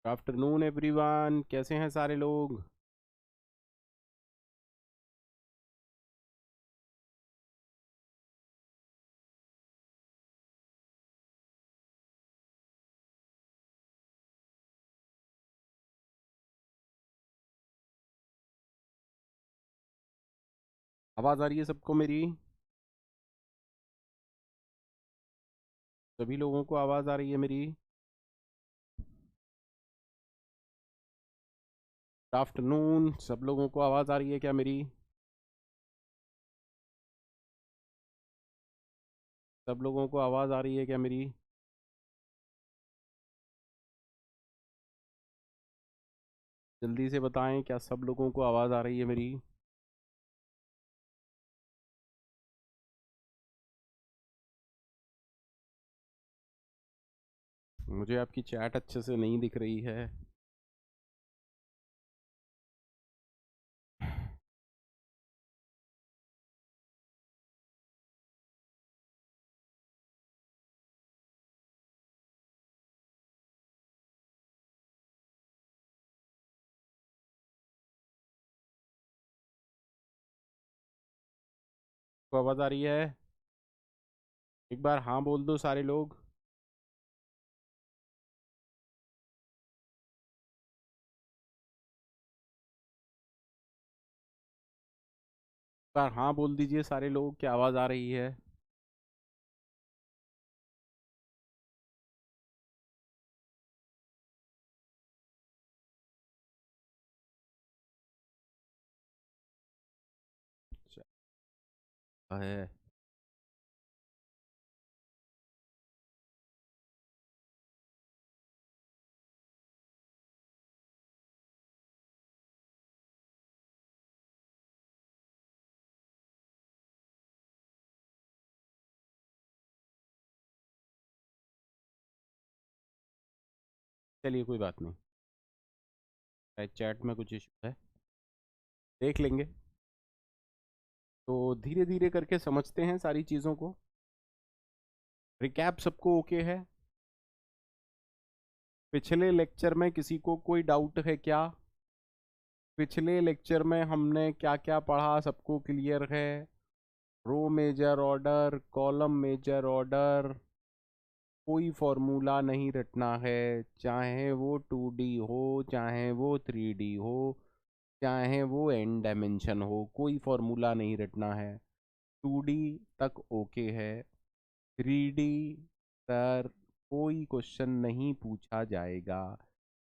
Afternoon everyone, कैसे हैं सारे लोग। आवाज़ आ रही है सबको मेरी? सभी लोगों को आवाज़ आ रही है मेरी? आफ्टरनून, सब लोगों को आवाज़ आ रही है क्या मेरी? सब लोगों को आवाज़ आ रही है क्या मेरी? जल्दी से बताएं, क्या सब लोगों को आवाज़ आ रही है मेरी? मुझे आपकी चैट अच्छे से नहीं दिख रही है। को आवाज़ आ रही है? एक बार हाँ बोल दो सारे लोग। एक बार हाँ बोल दीजिए सारे लोग, क्या आवाज़ आ रही है? है। चलिए कोई बात नहीं, शायद चैट में कुछ इशू है, देख लेंगे। तो धीरे धीरे करके समझते हैं सारी चीज़ों को। रिकैप सबको ओके है? पिछले लेक्चर में किसी को कोई डाउट है क्या? पिछले लेक्चर में हमने क्या क्या पढ़ा, सबको क्लियर है? Row major order, column major order, कोई फॉर्मूला नहीं रटना है। चाहे वो 2D हो, चाहे वो 3D हो, चाहे वो n डायमेंशन हो, कोई फॉर्मूला नहीं रटना है। 2D तक ओके है। 3D सर कोई क्वेश्चन नहीं पूछा जाएगा।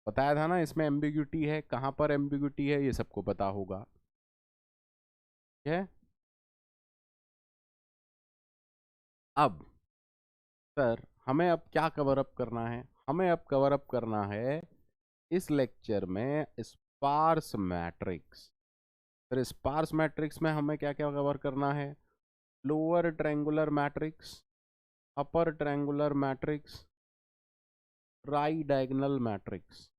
बताया था ना, इसमें एम्बिग्यूटी है। कहाँ पर एम्बिग्यूटी है ये सबको पता होगा। ठीक है। अब सर हमें अब क्या कवर अप करना है? हमें अब कवर अप करना है इस लेक्चर में sparse matrix. Sir sparse matrix में हमें क्या क्या कवर करना है? Lower triangular matrix, upper triangular matrix, tridiagonal matrix.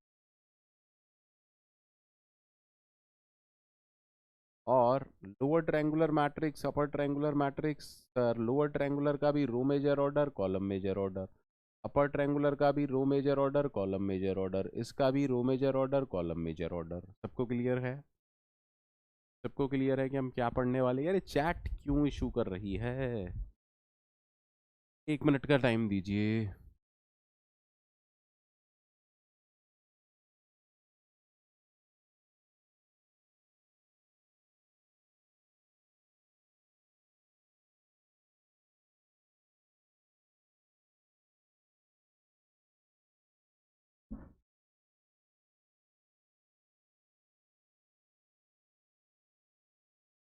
और lower triangular matrix, upper triangular matrix. Sir lower triangular का भी row major order, column major order. Upper triangular का भी row major order, column major order. इसका भी row major order, column major order. सबको clear है? सबको क्लियर है कि हम क्या पढ़ने वाले हैं? यार चैट क्यों इशू कर रही है? 1 मिनट का टाइम दीजिए।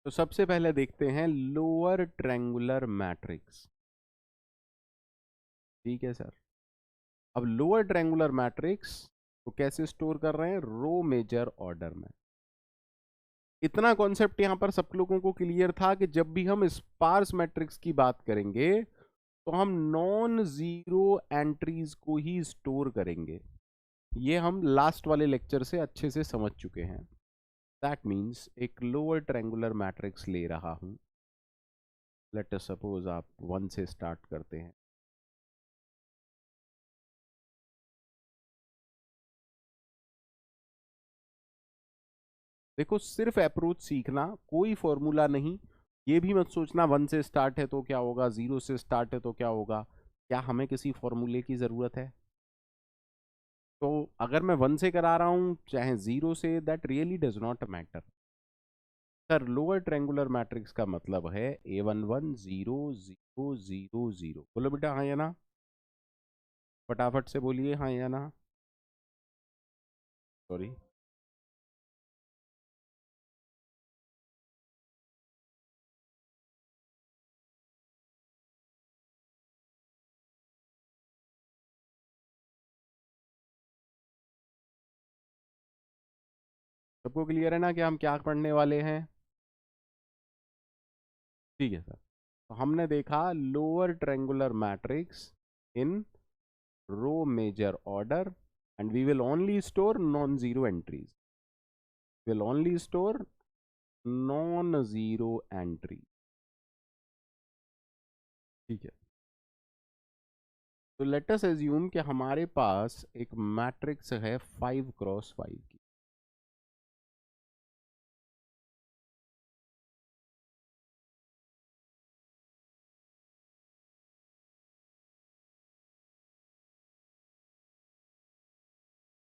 तो सबसे पहले देखते हैं लोअर ट्रायंगुलर मैट्रिक्स। ठीक है सर। अब लोअर ट्रायंगुलर मैट्रिक्स को कैसे स्टोर कर रहे हैं? रो मेजर ऑर्डर में। इतना कॉन्सेप्ट यहां पर सब लोगों को क्लियर था कि जब भी हम स्पार्स मैट्रिक्स की बात करेंगे तो हम नॉन जीरो एंट्रीज को ही स्टोर करेंगे। ये हम लास्ट वाले लेक्चर से अच्छे से समझ चुके हैं। दैट मीन्स एक लोअर ट्रायंगुलर मैट्रिक्स ले रहा हूं। लेट अस सपोज आप 1 से स्टार्ट करते हैं। देखो सिर्फ अप्रोच सीखना, कोई फॉर्मूला नहीं। ये भी मत सोचना 1 से स्टार्ट है तो क्या होगा, 0 से स्टार्ट है तो क्या होगा। क्या हमें किसी फॉर्मूले की जरूरत है? तो अगर मैं 1 से करा रहा हूं चाहे 0 से, that really does not matter. Sir lower triangular matrix का मतलब है A11 0 0 0 0। बोलो बेटा हाँ या ना, फटाफट से बोलिए हाँ या ना। सॉरी, सबको क्लियर है ना कि हम क्या पढ़ने वाले हैं? ठीक है सर। तो हमने देखा lower triangular matrix in row major order, and we will only store non zero entries, will only store non zero entry. ठीक है। तो लेट अस एज्यूम कि हमारे पास एक मैट्रिक्स है 5x5 की।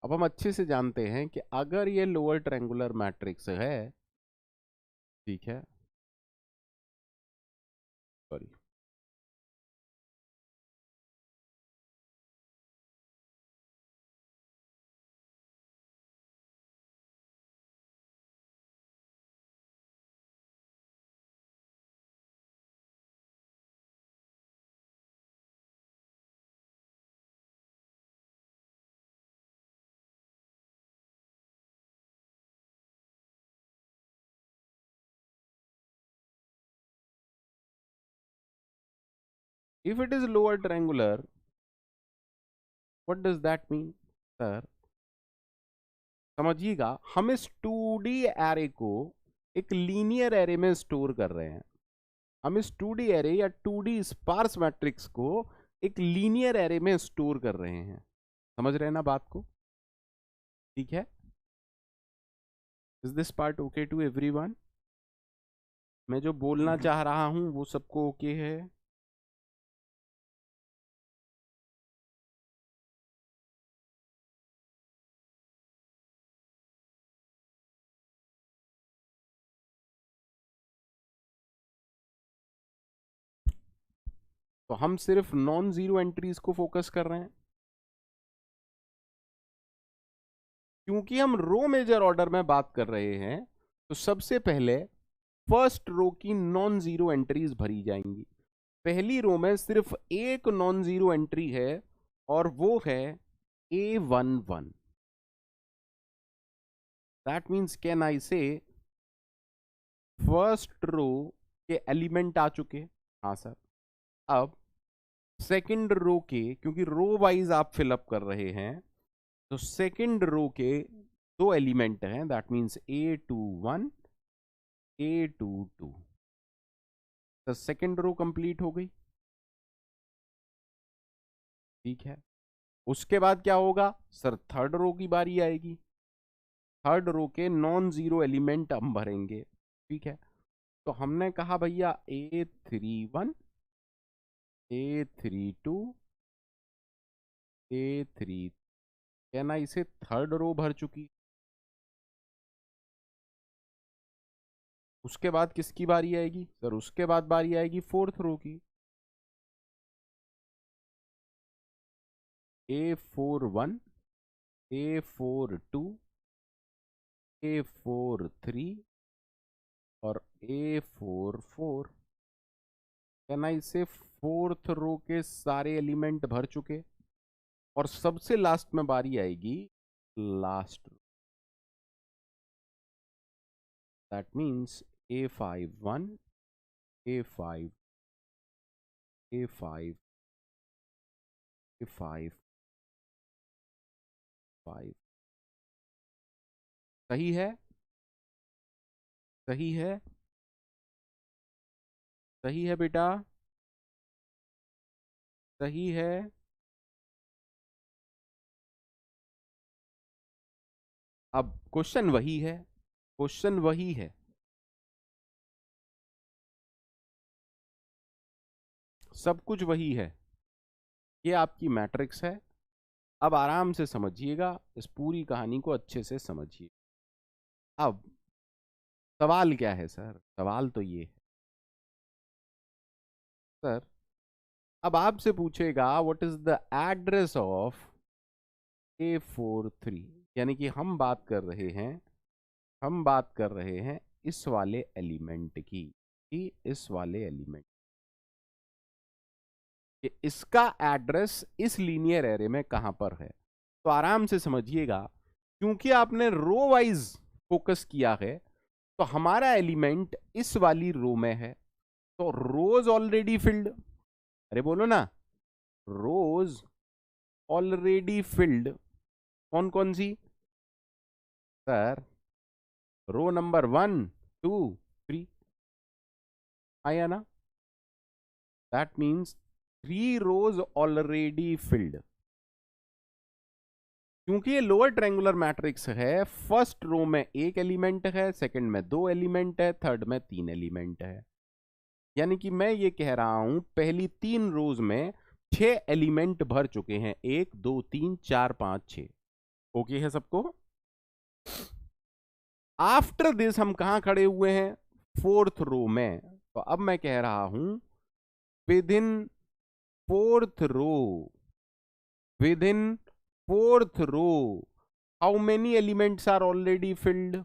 अब हम अच्छे से जानते हैं कि अगर ये लोअर ट्रायंगुलर मैट्रिक्स है, ठीक है, sorry, if it is lower triangular, what does that mean? Sir समझिएगा, हम इस 2D एरे को एक लीनियर एरे में स्टोर कर रहे हैं। हम इस 2D एरे या 2D स्पार्स मैट्रिक्स को एक लीनियर एरे में स्टोर कर रहे हैं। समझ रहे हैं ना बात को? ठीक है। Is this part okay to everyone? मैं जो बोलना चाह रहा हूं वो सबको ओके है? तो हम सिर्फ नॉन जीरो एंट्रीज को फोकस कर रहे हैं, क्योंकि हम रो मेजर ऑर्डर में बात कर रहे हैं। तो सबसे पहले फर्स्ट रो की नॉन जीरो एंट्रीज भरी जाएंगी। पहली रो में सिर्फ एक नॉन जीरो एंट्री है और वो है A11। That means can I से फर्स्ट रो के एलिमेंट आ चुके। हाँ सर। अब सेकंड रो के, क्योंकि रो वाइज आप फिलअप कर रहे हैं, तो सेकंड रो के दो एलिमेंट हैं, दैट मीन्स A21 A22। तो सेकंड रो कंप्लीट हो गई। ठीक है। उसके बाद क्या होगा सर? थर्ड रो की बारी आएगी। थर्ड रो के नॉन जीरो एलिमेंट हम भरेंगे। ठीक है। तो हमने कहा भैया A31 A32 A3, कहना इसे थर्ड रो भर चुकी। उसके बाद किसकी बारी आएगी सर? उसके बाद बारी आएगी फोर्थ रो की। A41 A42 A43 और A44, कहना इसे फोर्थ रो के सारे एलिमेंट भर चुके। और सबसे लास्ट में बारी आएगी last, that means A51 A5 A5 A5 5। सही है? सही है? सही है बेटा? सही है? अब क्वेश्चन वही है, क्वेश्चन वही है, सब कुछ वही है। ये आपकी मैट्रिक्स है। अब आराम से समझिएगा, इस पूरी कहानी को अच्छे से समझिए। अब सवाल क्या है सर? सवाल तो ये है सर, अब आपसे पूछेगा what is the address of A43, यानी कि हम बात कर रहे हैं इस वाले एलिमेंट की, कि इस वाले एलिमेंट कि इसका एड्रेस इस लीनियर एरे में कहां पर है। तो आराम से समझिएगा, क्योंकि आपने रो वाइज फोकस किया है, तो हमारा एलिमेंट इस वाली रो में है, तो रोज ऑलरेडी फिल्ड, अरे बोलो ना, रोज ऑलरेडी फिल्ड कौन कौन सी सर? रो नंबर 1 2 3, आया ना? That means 3 rows already filled. क्योंकि ये लोअर ट्रायंगुलर मैट्रिक्स है, फर्स्ट रो में एक एलिमेंट है, सेकंड में 2 एलिमेंट है, थर्ड में 3 एलिमेंट है। यानी कि मैं ये कह रहा हूं पहली 3 रोज में 6 एलिमेंट भर चुके हैं, 1 2 3 4 5 6। ओके है सबको? आफ्टर दिस हम कहां खड़े हुए हैं? फोर्थ रो में। तो अब मैं कह रहा हूं within fourth row, within fourth row how many elements are already filled?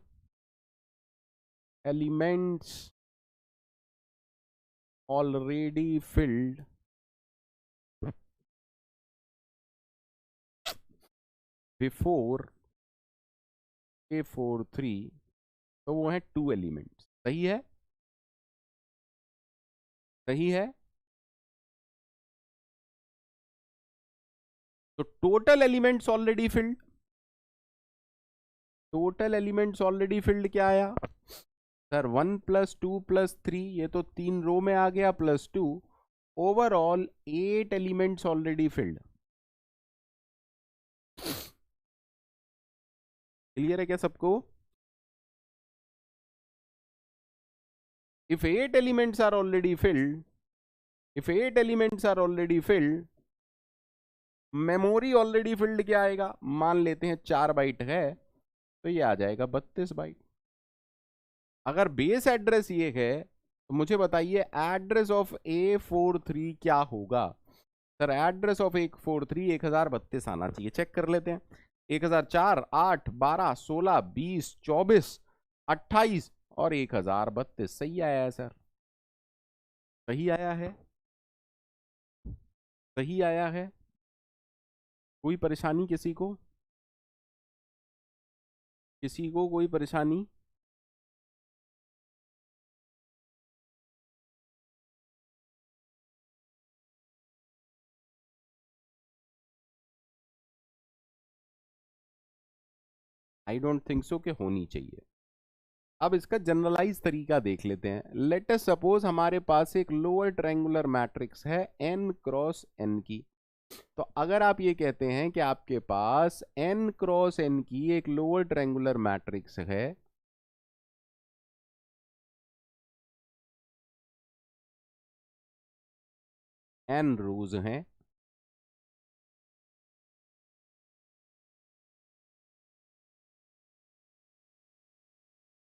Elements already filled before A43, तो वो है 2 एलिमेंट्स। सही है? सही है? तो total elements already filled, total elements already field क्या आया सर? 1 + 2 + 3, ये तो 3 रो में आ गया, +2, overall 8 elements already field. Clear है क्या सबको? if 8 elements are already filled, if 8 elements are already filled, memory already field क्या आएगा? मान लेते हैं 4 बाइट है, तो ये आ जाएगा 32 बाइट। अगर बेस एड्रेस ये है, तो मुझे बताइए एड्रेस ऑफ A43 क्या होगा? सर एड्रेस ऑफ A43 1032 आना चाहिए। चेक कर लेते हैं। 1004, 8, 12, 16, 20, 24, 28 और 1032 सही आया है सर। सही आया है, सही आया है। कोई परेशानी किसी को? किसी को कोई परेशानी? आई डोंट थिंक सो कि होनी चाहिए। अब इसका जनरलाइज तरीका देख लेते हैं। लेट अस सपोज हमारे पास एक लोअर ट्रायंगुलर मैट्रिक्स है n क्रॉस n की। तो अगर आप ये कहते हैं कि आपके पास n क्रॉस n की एक लोअर ट्रायंगुलर मैट्रिक्स है, n रोज हैं,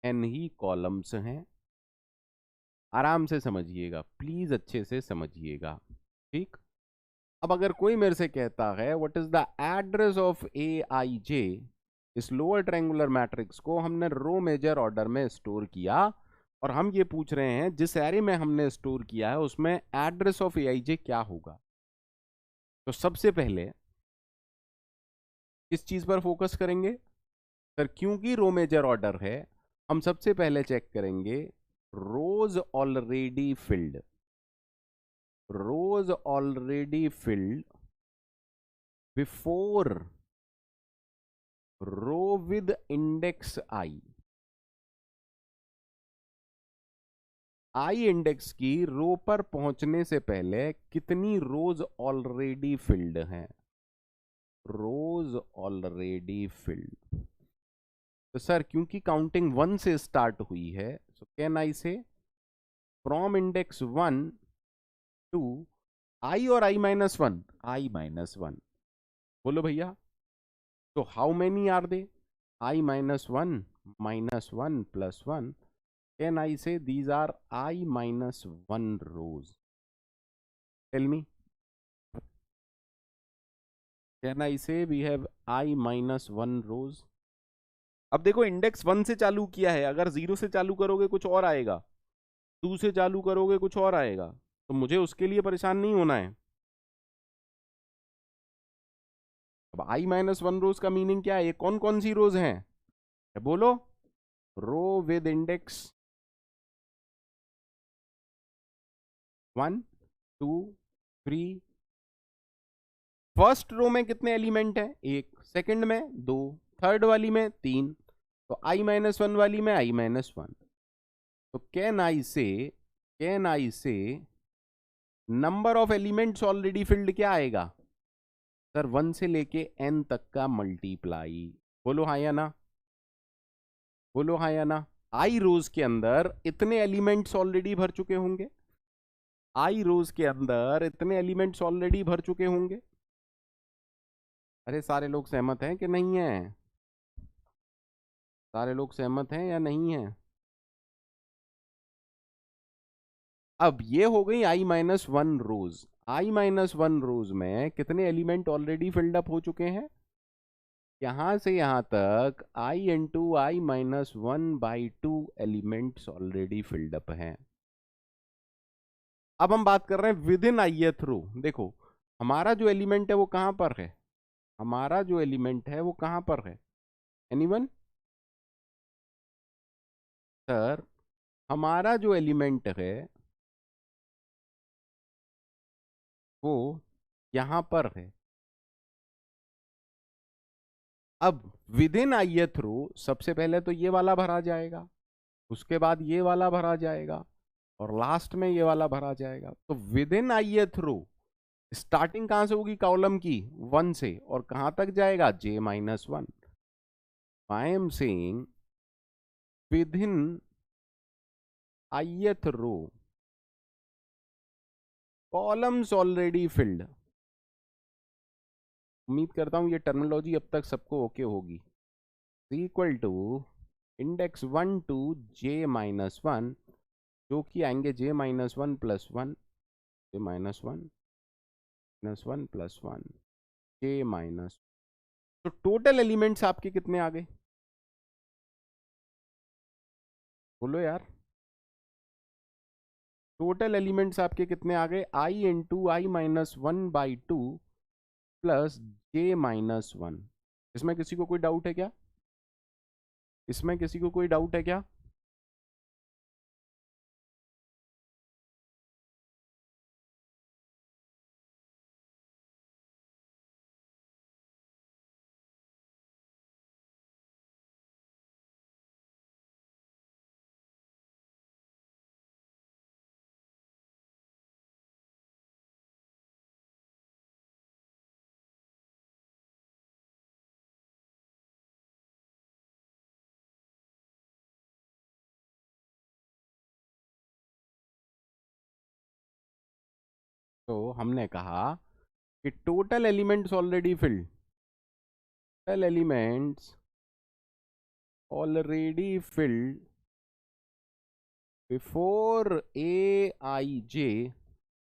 n ही कॉलम्स हैं। आराम से समझिएगा प्लीज, अच्छे से समझिएगा, ठीक? अब अगर कोई मेरे से कहता है what is the address of Aij, इस लोअर ट्रायंगुलर मैट्रिक्स को हमने रो मेजर ऑर्डर में स्टोर किया, और हम ये पूछ रहे हैं जिस एरे में हमने स्टोर किया है उसमें एड्रेस ऑफ Aij क्या होगा? तो सबसे पहले किस चीज पर फोकस करेंगे सर? क्योंकि रो मेजर ऑर्डर है, हम सबसे पहले चेक करेंगे rows already filled, rows already filled before row with index I. I index की रो पर पहुंचने से पहले कितनी रोज ऑलरेडी फिल्ड हैं? रोज ऑलरेडी फिल्ड। तो सर क्योंकि काउंटिंग 1 से स्टार्ट हुई है, सो कैन आई से फ्रॉम इंडेक्स 1 टू आई और I minus one, I minus one, बोलो भैया। तो how many are they? I minus one plus one. Can I say these are I minus one rows? Tell me, can I say we have I minus one rows? अब देखो index 1 से चालू किया है, अगर 0 से चालू करोगे कुछ और आएगा, 2 से चालू करोगे कुछ और आएगा, तो मुझे उसके लिए परेशान नहीं होना है। अब आई माइनस वन रोज का मीनिंग क्या है? ये कौन कौन सी रोज हैं बोलो? रो विद इंडेक्स 1 2 3। फर्स्ट रो में कितने एलिमेंट हैं? एक। सेकंड में 2, थर्ड वाली में 3, तो आई माइनस वन वाली में आई माइनस वन। तो कैन आई से number of elements already field क्या आएगा सर? 1 से लेके n तक का मल्टीप्लाई। बोलो हाँ या ना, बोलो हाँ या ना। आई रोज के अंदर इतने एलिमेंट्स ऑलरेडी भर चुके होंगे, आई रोज के अंदर इतने एलिमेंट्स ऑलरेडी भर चुके होंगे। अरे सारे लोग सहमत हैं कि नहीं है? सारे लोग सहमत हैं या नहीं है? अब ये हो गई आई माइनस वन रोज। आई माइनस वन रोज में कितने एलिमेंट ऑलरेडी फिल्ड अप हो चुके हैं? यहां से यहां तक I into I minus one by two elements already filled up हैं। अब हम बात कर रहे हैं विद इन आईएथ रो। देखो हमारा जो एलिमेंट है वो कहां पर है? हमारा जो एलिमेंट है वो कहां पर है? एनीवन? सर हमारा जो एलिमेंट है वो यहां पर है। अब विद इन आईएथ रो सबसे पहले तो ये वाला भरा जाएगा, उसके बाद ये वाला भरा जाएगा, और लास्ट में ये वाला भरा जाएगा। तो within ith row starting कहां से होगी कॉलम की? 1 से, और कहां तक जाएगा? j minus one. I am saying within ith row columns already filled. उम्मीद करता हूं ये टर्मिनोलॉजी अब तक सबको ओके होगी। Equal to index 1 to j minus one, जो कि आएंगे j minus one plus one, j minus one plus one, j minus. तो टोटल एलिमेंट्स आपके कितने आ गए? बोलो यार, टोटल एलिमेंट्स आपके कितने आ गए? I into I minus one by two plus j minus one. इसमें किसी को कोई डाउट है क्या? इसमें किसी को कोई डाउट है क्या? तो हमने कहा कि total elements already filled, total elements already filled before A I J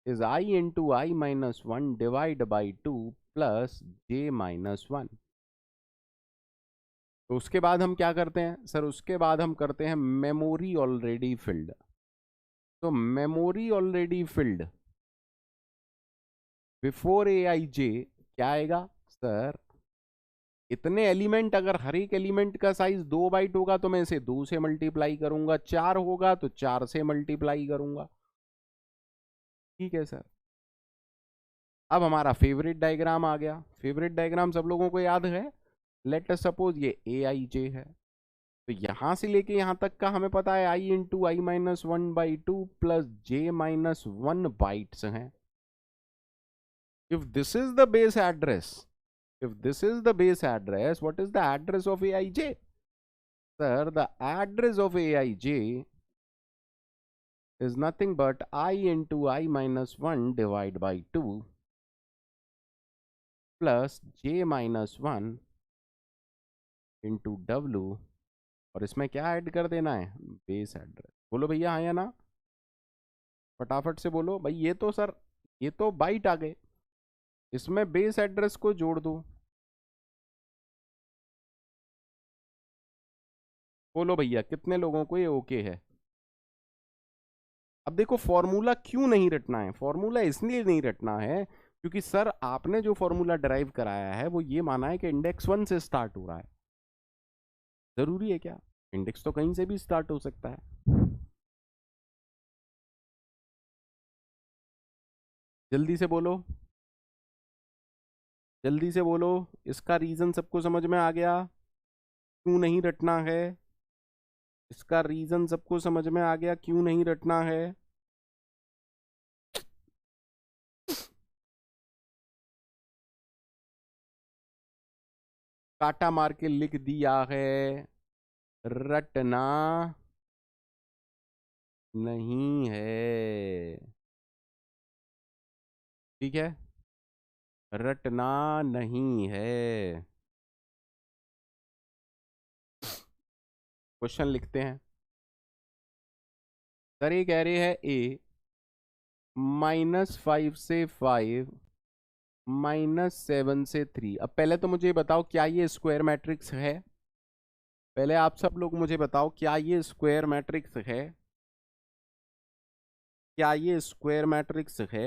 is I into I minus one divide by two plus j minus one. तो उसके बाद हम क्या करते हैं सर? उसके बाद हम करते हैं मेमोरी ऑलरेडी फिल्ड। तो memory already filled before A I जे क्या आएगा सर? इतने एलिमेंट, अगर हर एक एलिमेंट का साइज 2 बाइट होगा तो मैं इसे 2 से मल्टीप्लाई करूंगा, 4 होगा तो 4 से मल्टीप्लाई करूंगा। ठीक है सर। अब हमारा फेवरेट डायग्राम आ गया। फेवरेट डायग्राम सब लोगों को याद है? लेट अस सपोज ये ए आई जे है, तो यहां से लेके यहां तक का हमें पता है I into I minus one by two plus j minus one bytes हैं। If this is the base address, if this is the base address, what is the address of AIJ? Sir the address of aij is nothing but I into I minus 1 divide by 2 plus j minus 1 into w, और इसमें क्या add कर देना है, base address. बोलो भैया हाँ या ना, फटाफट से बोलो भाई। ये तो सर, ये तो बाइट आ गए, इसमें बेस एड्रेस को जोड़ दो। बोलो भैया कितने लोगों को ये ओके है। अब देखो फॉर्मूला क्यों नहीं रटना है, फॉर्मूला इसलिए नहीं रटना है क्योंकि सर आपने जो फॉर्मूला ड्राइव कराया है वो ये माना है कि इंडेक्स 1 से स्टार्ट हो रहा है। जरूरी है क्या? इंडेक्स तो कहीं से भी स्टार्ट हो सकता है। जल्दी से बोलो, जल्दी से बोलो। इसका रीजन सबको समझ में आ गया क्यों नहीं रटना है? इसका रीजन सबको समझ में आ गया क्यों नहीं रटना है? काटा मार के लिख दिया है, रटना नहीं है। ठीक है, रटना नहीं है। क्वेश्चन लिखते हैं। सर ये कह रहे हैं ए -5 से 5 -7 से 3। अब पहले तो मुझे बताओ क्या ये स्क्वायर मैट्रिक्स है? पहले आप सब लोग मुझे बताओ क्या ये स्क्वायर मैट्रिक्स है? क्या ये स्क्वायर मैट्रिक्स है?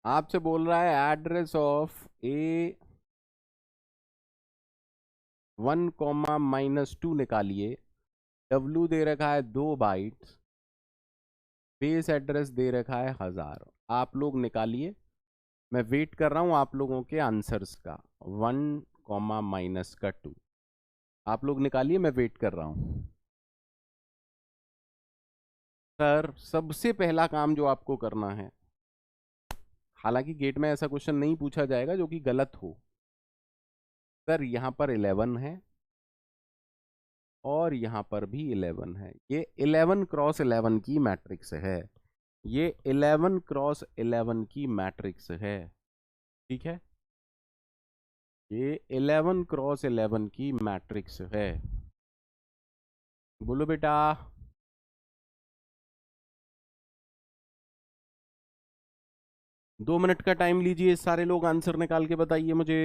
आपसे बोल रहा है एड्रेस ऑफ A1, -2 निकालिए। W दे रखा है 2 बाइट्स, बेस एड्रेस दे रखा है 1000। आप लोग निकालिए, मैं वेट कर रहा हूं आप लोगों के आंसर्स का। 1, -2 आप लोग निकालिए, मैं वेट कर रहा हूं। सर सबसे पहला काम जो आपको करना है, हालांकि गेट में ऐसा क्वेश्चन नहीं पूछा जाएगा जो कि गलत हो। सर यहाँ पर 11 है और यहाँ पर भी 11 है। ये 11x11 की मैट्रिक्स है। ये 11x11 की मैट्रिक्स है। ठीक है, ये 11x11 की मैट्रिक्स है। बोलो बेटा। 2 मिनट का टाइम लीजिए, सारे लोग आंसर निकाल के बताइए मुझे।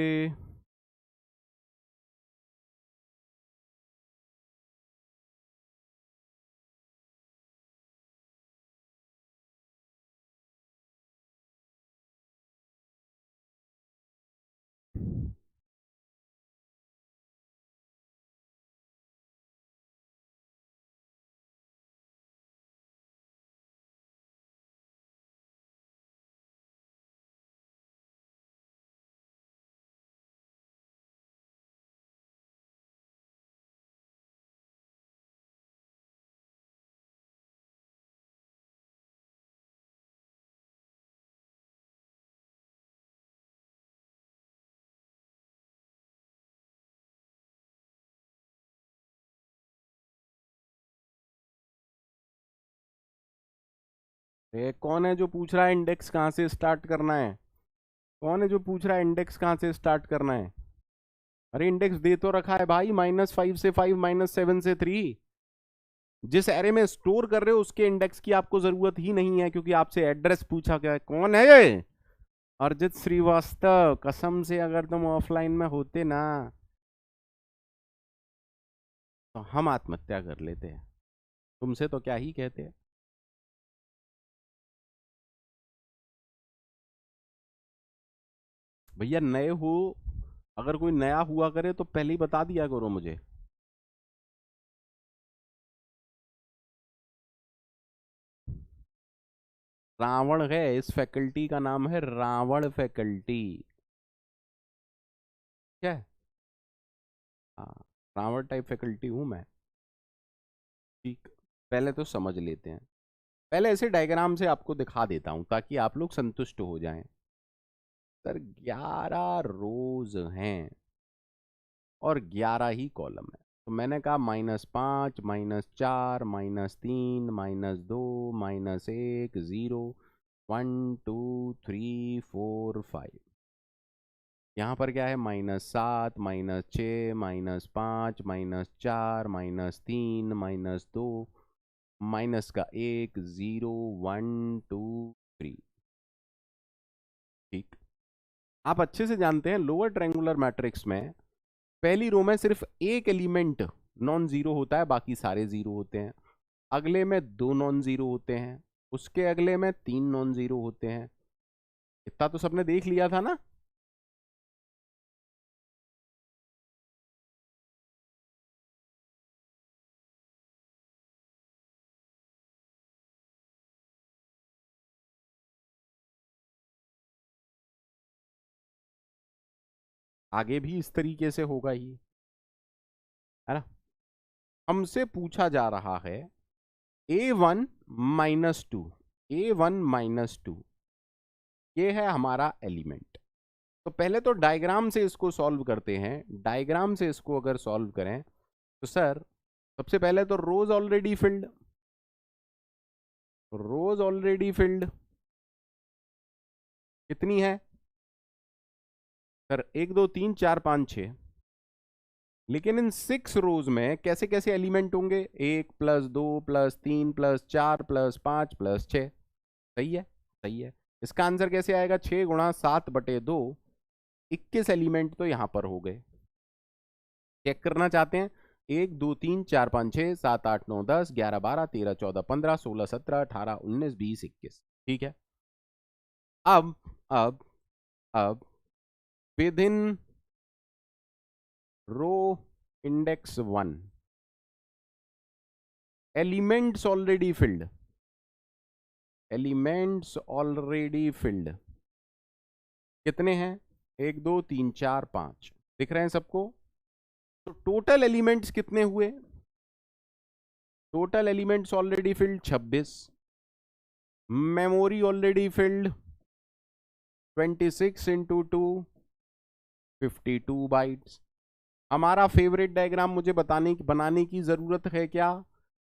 कौन है जो पूछ रहा है इंडेक्स कहाँ से स्टार्ट करना है? कौन है जो पूछ रहा है इंडेक्स कहाँ से स्टार्ट करना है? अरे इंडेक्स दे तो रखा है भाई, -5 से 5 -7 से 3। जिस एरे में स्टोर कर रहे हो उसके इंडेक्स की आपको जरूरत ही नहीं है क्योंकि आपसे एड्रेस पूछा गया है। कौन है ये? अर्जित श्रीवास्तव। कसम से अगर तुम ऑफलाइन में होते ना तो हम आत्महत्या कर लेते हैं। तुमसे तो क्या ही कहते हैं। भैया नए हो, अगर कोई नया हुआ करे तो पहले ही बता दिया करो मुझे। रावण है, इस फैकल्टी का नाम है रावण फैकल्टी। क्या है? हाँ, रावण टाइप फैकल्टी हूं मैं। ठीक, पहले तो समझ लेते हैं। पहले ऐसे डायग्राम से आपको दिखा देता हूं ताकि आप लोग संतुष्ट हो जाएं। सर 11 रोज हैं और 11 ही कॉलम है, तो मैंने कहा -5 -4 -3 -2 -1 0 1 2 3 4 5। यहाँ पर क्या है? -7 -6 -5 -4 -3 -2 माइनस का 1 0 1 2 3। ठीक, आप अच्छे से जानते हैं लोअर ट्रायंगुलर मैट्रिक्स में पहली रो में सिर्फ एक एलिमेंट नॉन जीरो होता है, बाकी सारे जीरो होते हैं। अगले में 2 नॉन जीरो होते हैं, उसके अगले में 3 नॉन जीरो होते हैं। इतना तो सबने देख लिया था ना। आगे भी इस तरीके से होगा ही, है ना। हमसे पूछा जा रहा है A1 -2, A1 -2 ये है हमारा एलिमेंट। तो पहले तो डायग्राम से इसको सॉल्व करते हैं। डायग्राम से इसको अगर सॉल्व करें तो सर सबसे पहले तो रोज already filled, rows already field कितनी है सर? 1 2 3 4 5 6। लेकिन इन 6 रोज में कैसे कैसे एलिमेंट होंगे? 1 +2 +3 +4 +5 +6। सही है, सही है। इसका आंसर कैसे आएगा? 6 गुणा 7/2, 21 एलिमेंट तो यहां पर हो गए। चेक करना चाहते हैं? 1 2 3 4 5 6 7 8 9 10 11 12 13 14 15 16 17 18 19 20 21। ठीक है। अब अब अब within row index 1 elements already filled, elements already filled कितने हैं? 1 2 3 4 5 दिख रहे हैं सबको? तो टोटल एलिमेंट्स कितने हुए? Total elements already field 26। Memory already field 26 into 2 52 bytes. हमारा फेवरेट डायग्राम मुझे बनाने की जरूरत है क्या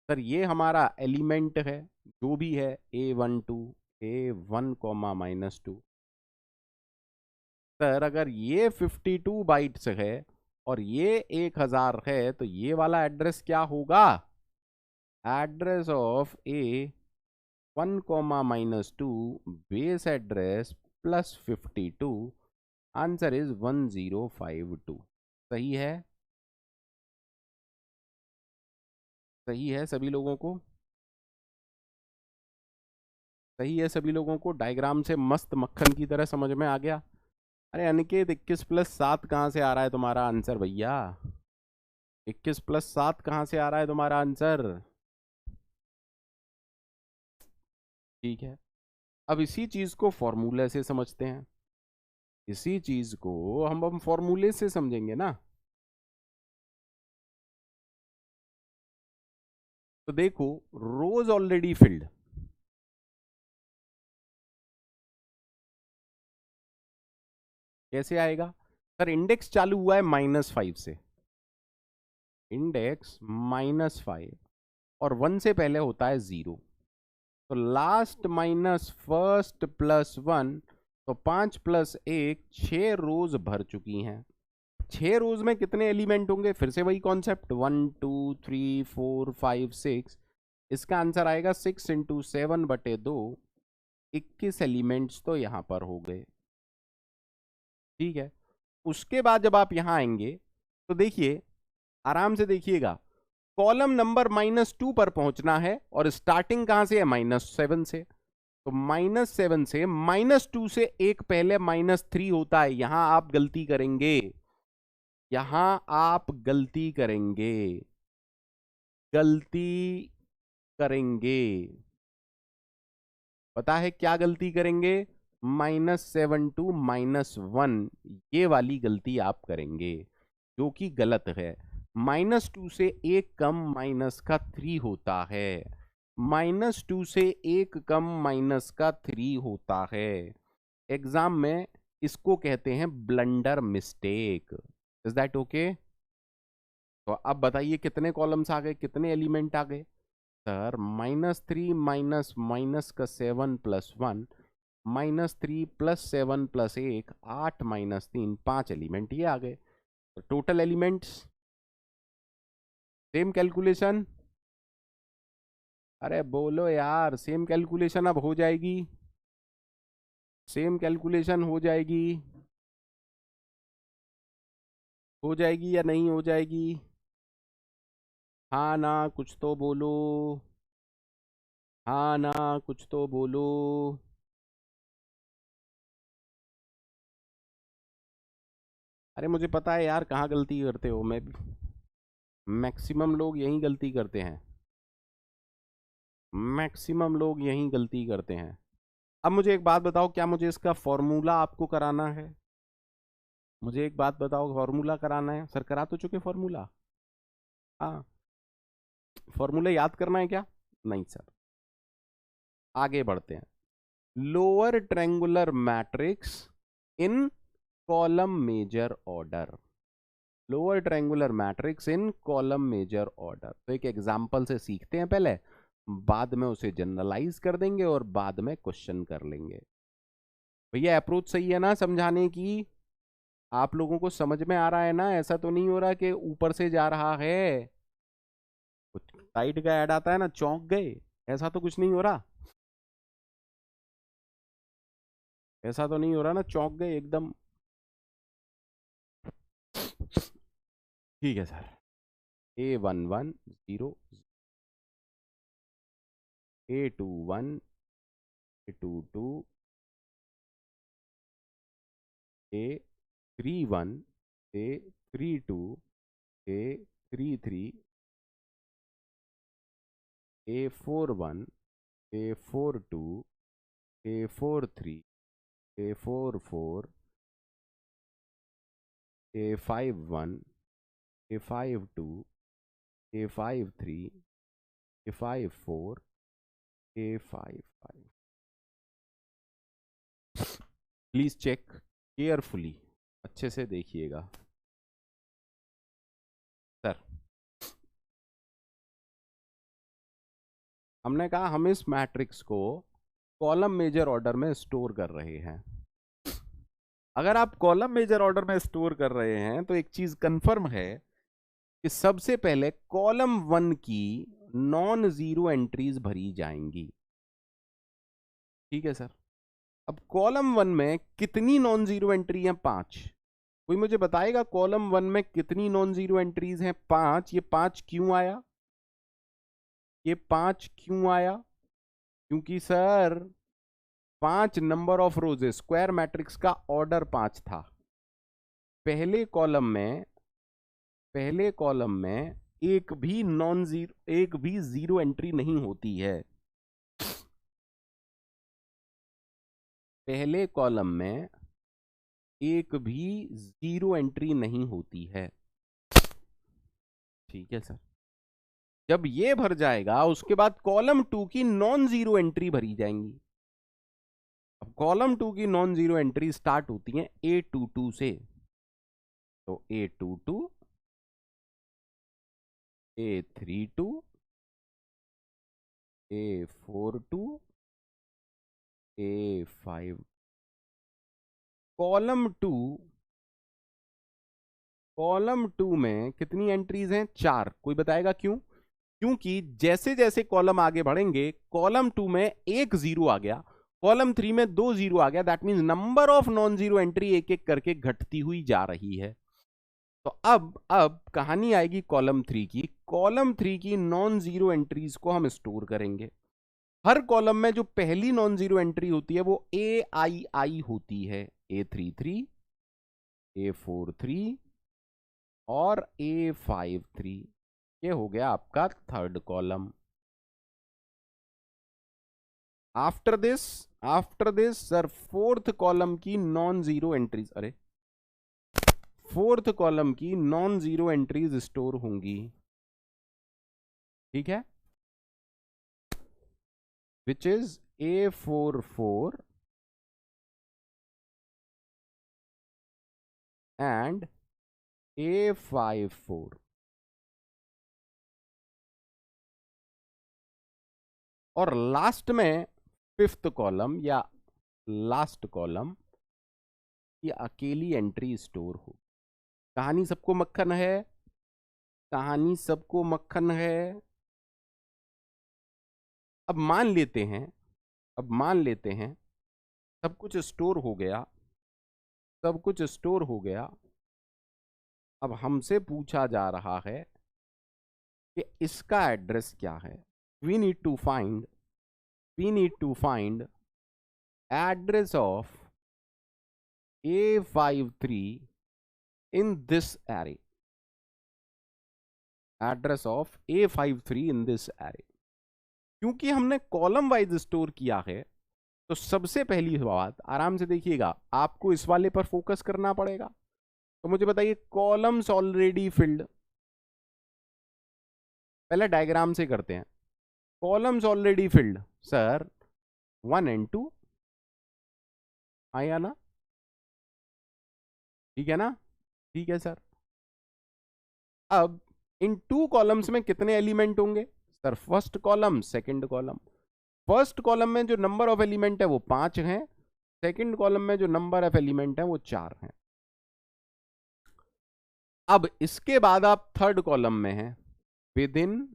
सर? ये हमारा एलिमेंट है जो भी है A12 A1 -2। सर अगर ये 52 बाइट्स है और ये 1000 है तो ये वाला एड्रेस क्या होगा? Address of A1 -2 base address +52, answer is 1052। सही है? सही है सभी लोगों को? सही है सभी लोगों को? डायग्राम से मस्त मक्खन की तरह समझ में आ गया? अरे अनिकेत 21 + 7 कहाँ से आ रहा है तुम्हारा आंसर भैया? 21 + 7 कहाँ से आ रहा है तुम्हारा आंसर? ठीक है, अब इसी चीज को फॉर्मूले से समझते हैं। इसी चीज को हम फॉर्मूले से समझेंगे ना। तो देखो रोज ऑलरेडी फिल्ड कैसे आएगा सर? इंडेक्स चालू हुआ है -5 से, इंडेक्स -5 और 1 से पहले होता है 0। तो लास्ट माइनस फर्स्ट +1, तो 5 + 1 6 रोज भर चुकी हैं। 6 रोज में कितने एलिमेंट होंगे? फिर से वही कॉन्सेप्ट 1 2 3 4 5 6। इसका आंसर आएगा 6 × 7/2, 21 एलिमेंट्स तो यहां पर हो गए। ठीक है, उसके बाद जब आप यहां आएंगे तो देखिए, आराम से देखिएगा, कॉलम नंबर -2 पर पहुंचना है और स्टार्टिंग कहां से है? -7 से। तो -7 से -2 से एक पहले -3 होता है। यहां आप गलती करेंगे, यहां आप गलती करेंगे, गलती करेंगे। पता है क्या गलती करेंगे? -7 to -1, ये वाली गलती आप करेंगे, जो कि गलत है। -2 से एक कम माइनस का 3 होता है। -2 से एक कम माइनस का 3 होता है। एग्जाम में इसको कहते हैं blunder mistake. Is that okay? तो अब बताइए कितने कॉलम्स आ गए, कितने एलिमेंट आ गए? सर -3 माइनस माइनस का 7 plus 1, -3 plus 7 plus 1, 8 minus 3, 5 element ये आ गए। तो टोटल एलिमेंट्स सेम कैलकुलेशन। अरे बोलो यार, सेम कैलकुलेशन अब हो जाएगी, सेम कैलकुलेशन हो जाएगी या नहीं हो जाएगी? हाँ ना, कुछ तो बोलो। हाँ ना, कुछ तो बोलो। अरे मुझे पता है यार कहाँ गलती करते हो, मैं मैक्सिमम लोग यही गलती करते हैं, मैक्सिमम लोग यही गलती करते हैं। अब मुझे एक बात बताओ, क्या मुझे इसका फॉर्मूला आपको कराना है? मुझे एक बात बताओ, फॉर्मूला कराना है? सर करा तो चुके फॉर्मूला। हाँ, फॉर्मूला याद करना है क्या? नहीं सर। आगे बढ़ते हैं। Lower triangular matrix in column major order. Lower triangular matrix in column major order. तो एक एग्जांपल से सीखते हैं पहले, बाद में उसे जनरलाइज कर देंगे और बाद में क्वेश्चन कर लेंगे। भैया अप्रोच सही है ना समझाने की? आप लोगों को समझ में आ रहा है ना? ऐसा तो नहीं हो रहा कि ऊपर से जा रहा है, कुछ साइड का ऐड आता है ना, चौंक गए, ऐसा तो कुछ नहीं हो रहा? ऐसा तो नहीं हो रहा ना, चौंक गए एकदम? ठीक है sir. A11 0, A21, A22, A31, A32, A33, A41, A42, A43, A44, A51, A52, A53, A54, A55। Please check carefully, अच्छे से देखिएगा। सर हमने कहा हम इस मैट्रिक्स को कॉलम मेजर ऑर्डर में स्टोर कर रहे हैं। अगर आप कॉलम मेजर ऑर्डर में स्टोर कर रहे हैं तो एक चीज कंफर्म है कि सबसे पहले कॉलम 1 की नॉन जीरो एंट्रीज भरी जाएंगी। ठीक है सर। अब कॉलम 1 में कितनी नॉन जीरो एंट्री है? 5। कोई मुझे बताएगा कॉलम 1 में कितनी नॉन जीरो एंट्रीज हैं? 5। ये 5 क्यों आया? ये 5 क्यों आया? क्योंकि sir 5 number of rose, square matrix का ऑर्डर 5 था। पहले कॉलम में, पहले कॉलम में एक भी नॉन जीरो, एक भी जीरो एंट्री नहीं होती है। पहले कॉलम में एक भी जीरो एंट्री नहीं होती है। ठीक है सर। जब ये भर जाएगा उसके बाद कॉलम 2 की नॉन जीरो एंट्री भरी जाएंगी। अब कॉलम 2 की नॉन जीरो एंट्री स्टार्ट होती है A22 से। तो A22, A32, A42, A5। Column 2, column 2 में कितनी एंट्रीज हैं? 4। कोई बताएगा क्यों? क्योंकि जैसे जैसे कॉलम आगे बढ़ेंगे, कॉलम 2 में एक जीरो आ गया, कॉलम 3 में 2 जीरो आ गया, that means number of non zero entry एक एक करके घटती हुई जा रही है। तो अब कहानी आएगी कॉलम 3 की। कॉलम 3 की नॉन जीरो एंट्रीज को हम स्टोर करेंगे। हर कॉलम में जो पहली नॉन जीरो एंट्री होती है वो AI होती है। A33, A43 और A53। ये हो गया आपका third column. After this sir fourth column की नॉन जीरो एंट्रीज, अरे फोर्थ कॉलम की नॉन जीरो एंट्रीज स्टोर होंगी, ठीक है, which is A44 and A54। और लास्ट में फिफ्थ कॉलम या लास्ट कॉलम की अकेली एंट्री स्टोर हो। कहानी सबको मक्खन है, कहानी सबको मक्खन है। अब मान लेते हैं, अब मान लेते हैं सब कुछ स्टोर हो गया, सब कुछ स्टोर हो गया। अब हमसे पूछा जा रहा है कि इसका एड्रेस क्या है। We need to find, we need to find address of A53 in this array, address of A53 in this array। क्योंकि हमने कॉलम वाइज स्टोर किया है, तो सबसे पहली बात, आराम से देखिएगा, आपको इस वाले पर फोकस करना पड़ेगा। तो मुझे बताइए, कॉलम्स ऑलरेडी फिल्ड, पहले डायग्राम से करते हैं। Columns already field sir 1 and 2 आया ना, ठीक है ना, ठीक है सर। अब इन टू कॉलम्स में कितने एलिमेंट होंगे sir? First column, second column. First column में जो नंबर ऑफ एलिमेंट है वो 5 हैं, सेकंड कॉलम में जो नंबर ऑफ एलिमेंट है वो 4 हैं। अब इसके बाद आप थर्ड कॉलम में हैं, with in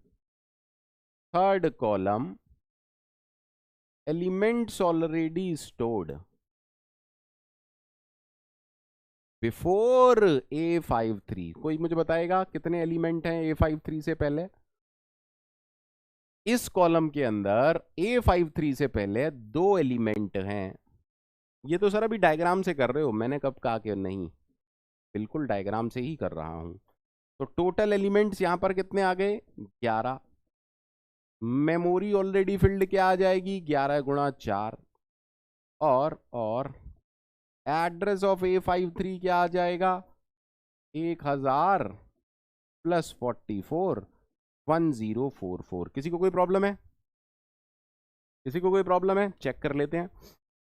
third column elements already stored before A53। कोई मुझे बताएगा कितने एलिमेंट हैं A53 से पहले? इस कॉलम के अंदर A53 से पहले 2 एलिमेंट हैं। ये तो सर अभी डायग्राम से कर रहे हो, मैंने कब कहा कि नहीं, बिल्कुल डायग्राम से ही कर रहा हूं। तो टोटल एलिमेंट्स यहां पर कितने आ गए? 11। मेमोरी ऑलरेडी फिल्ड क्या आ जाएगी? 11 गुणा 4। और एड्रेस ऑफ A53 क्या आ जाएगा? 1000 प्लस 44 1044। किसी को कोई प्रॉब्लम है? किसी को कोई प्रॉब्लम है? चेक कर लेते हैं।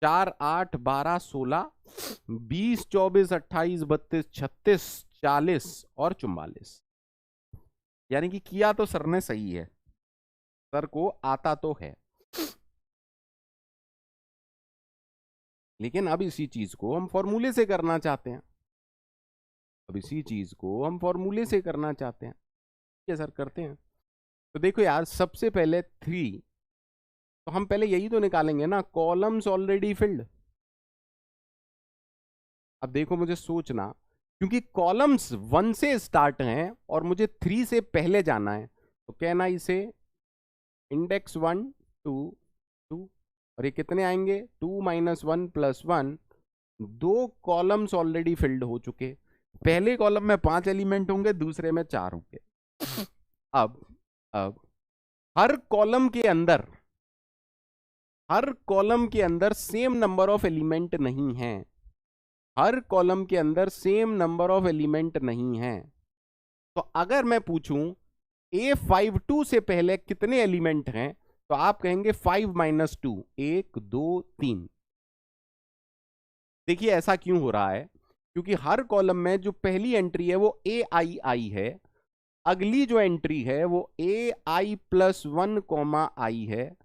4 8 12 16 20 24 28 32 36 40 और 44। यानी कि किया तो सर ने सही है, सर को आता तो है, लेकिन अब इसी चीज को हम फॉर्मूले से करना चाहते हैं। अब इसी चीज को हम फॉर्मूले से करना चाहते हैं। ठीक है सर, करते हैं। तो देखो यार, सबसे पहले 3, तो हम पहले यही तो निकालेंगे ना, कॉलम्स ऑलरेडी फिल्ड। अब देखो मुझे सोचना, क्योंकि कॉलम्स 1 से स्टार्ट हैं और मुझे 3 से पहले जाना है, तो कहना इसे इंडेक्स 1 2 2, और ये कितने आएंगे? 2 - 1 + 1। 2 कॉलम्स ऑलरेडी फिल्ड हो चुके। पहले कॉलम में 5 एलिमेंट होंगे, दूसरे में 4 होंगे। अब हर कॉलम के अंदर, हर कॉलम के अंदर सेम नंबर ऑफ एलिमेंट नहीं है, हर कॉलम के अंदर सेम नंबर ऑफ एलिमेंट नहीं है। तो अगर मैं पूछूं A52 से पहले कितने एलिमेंट हैं, तो आप कहेंगे 5 - 2, 1 2 3। देखिए ऐसा क्यों हो रहा है? क्योंकि हर कॉलम में जो पहली एंट्री है वो AI है, अगली जो एंट्री है वो AI+1, I है।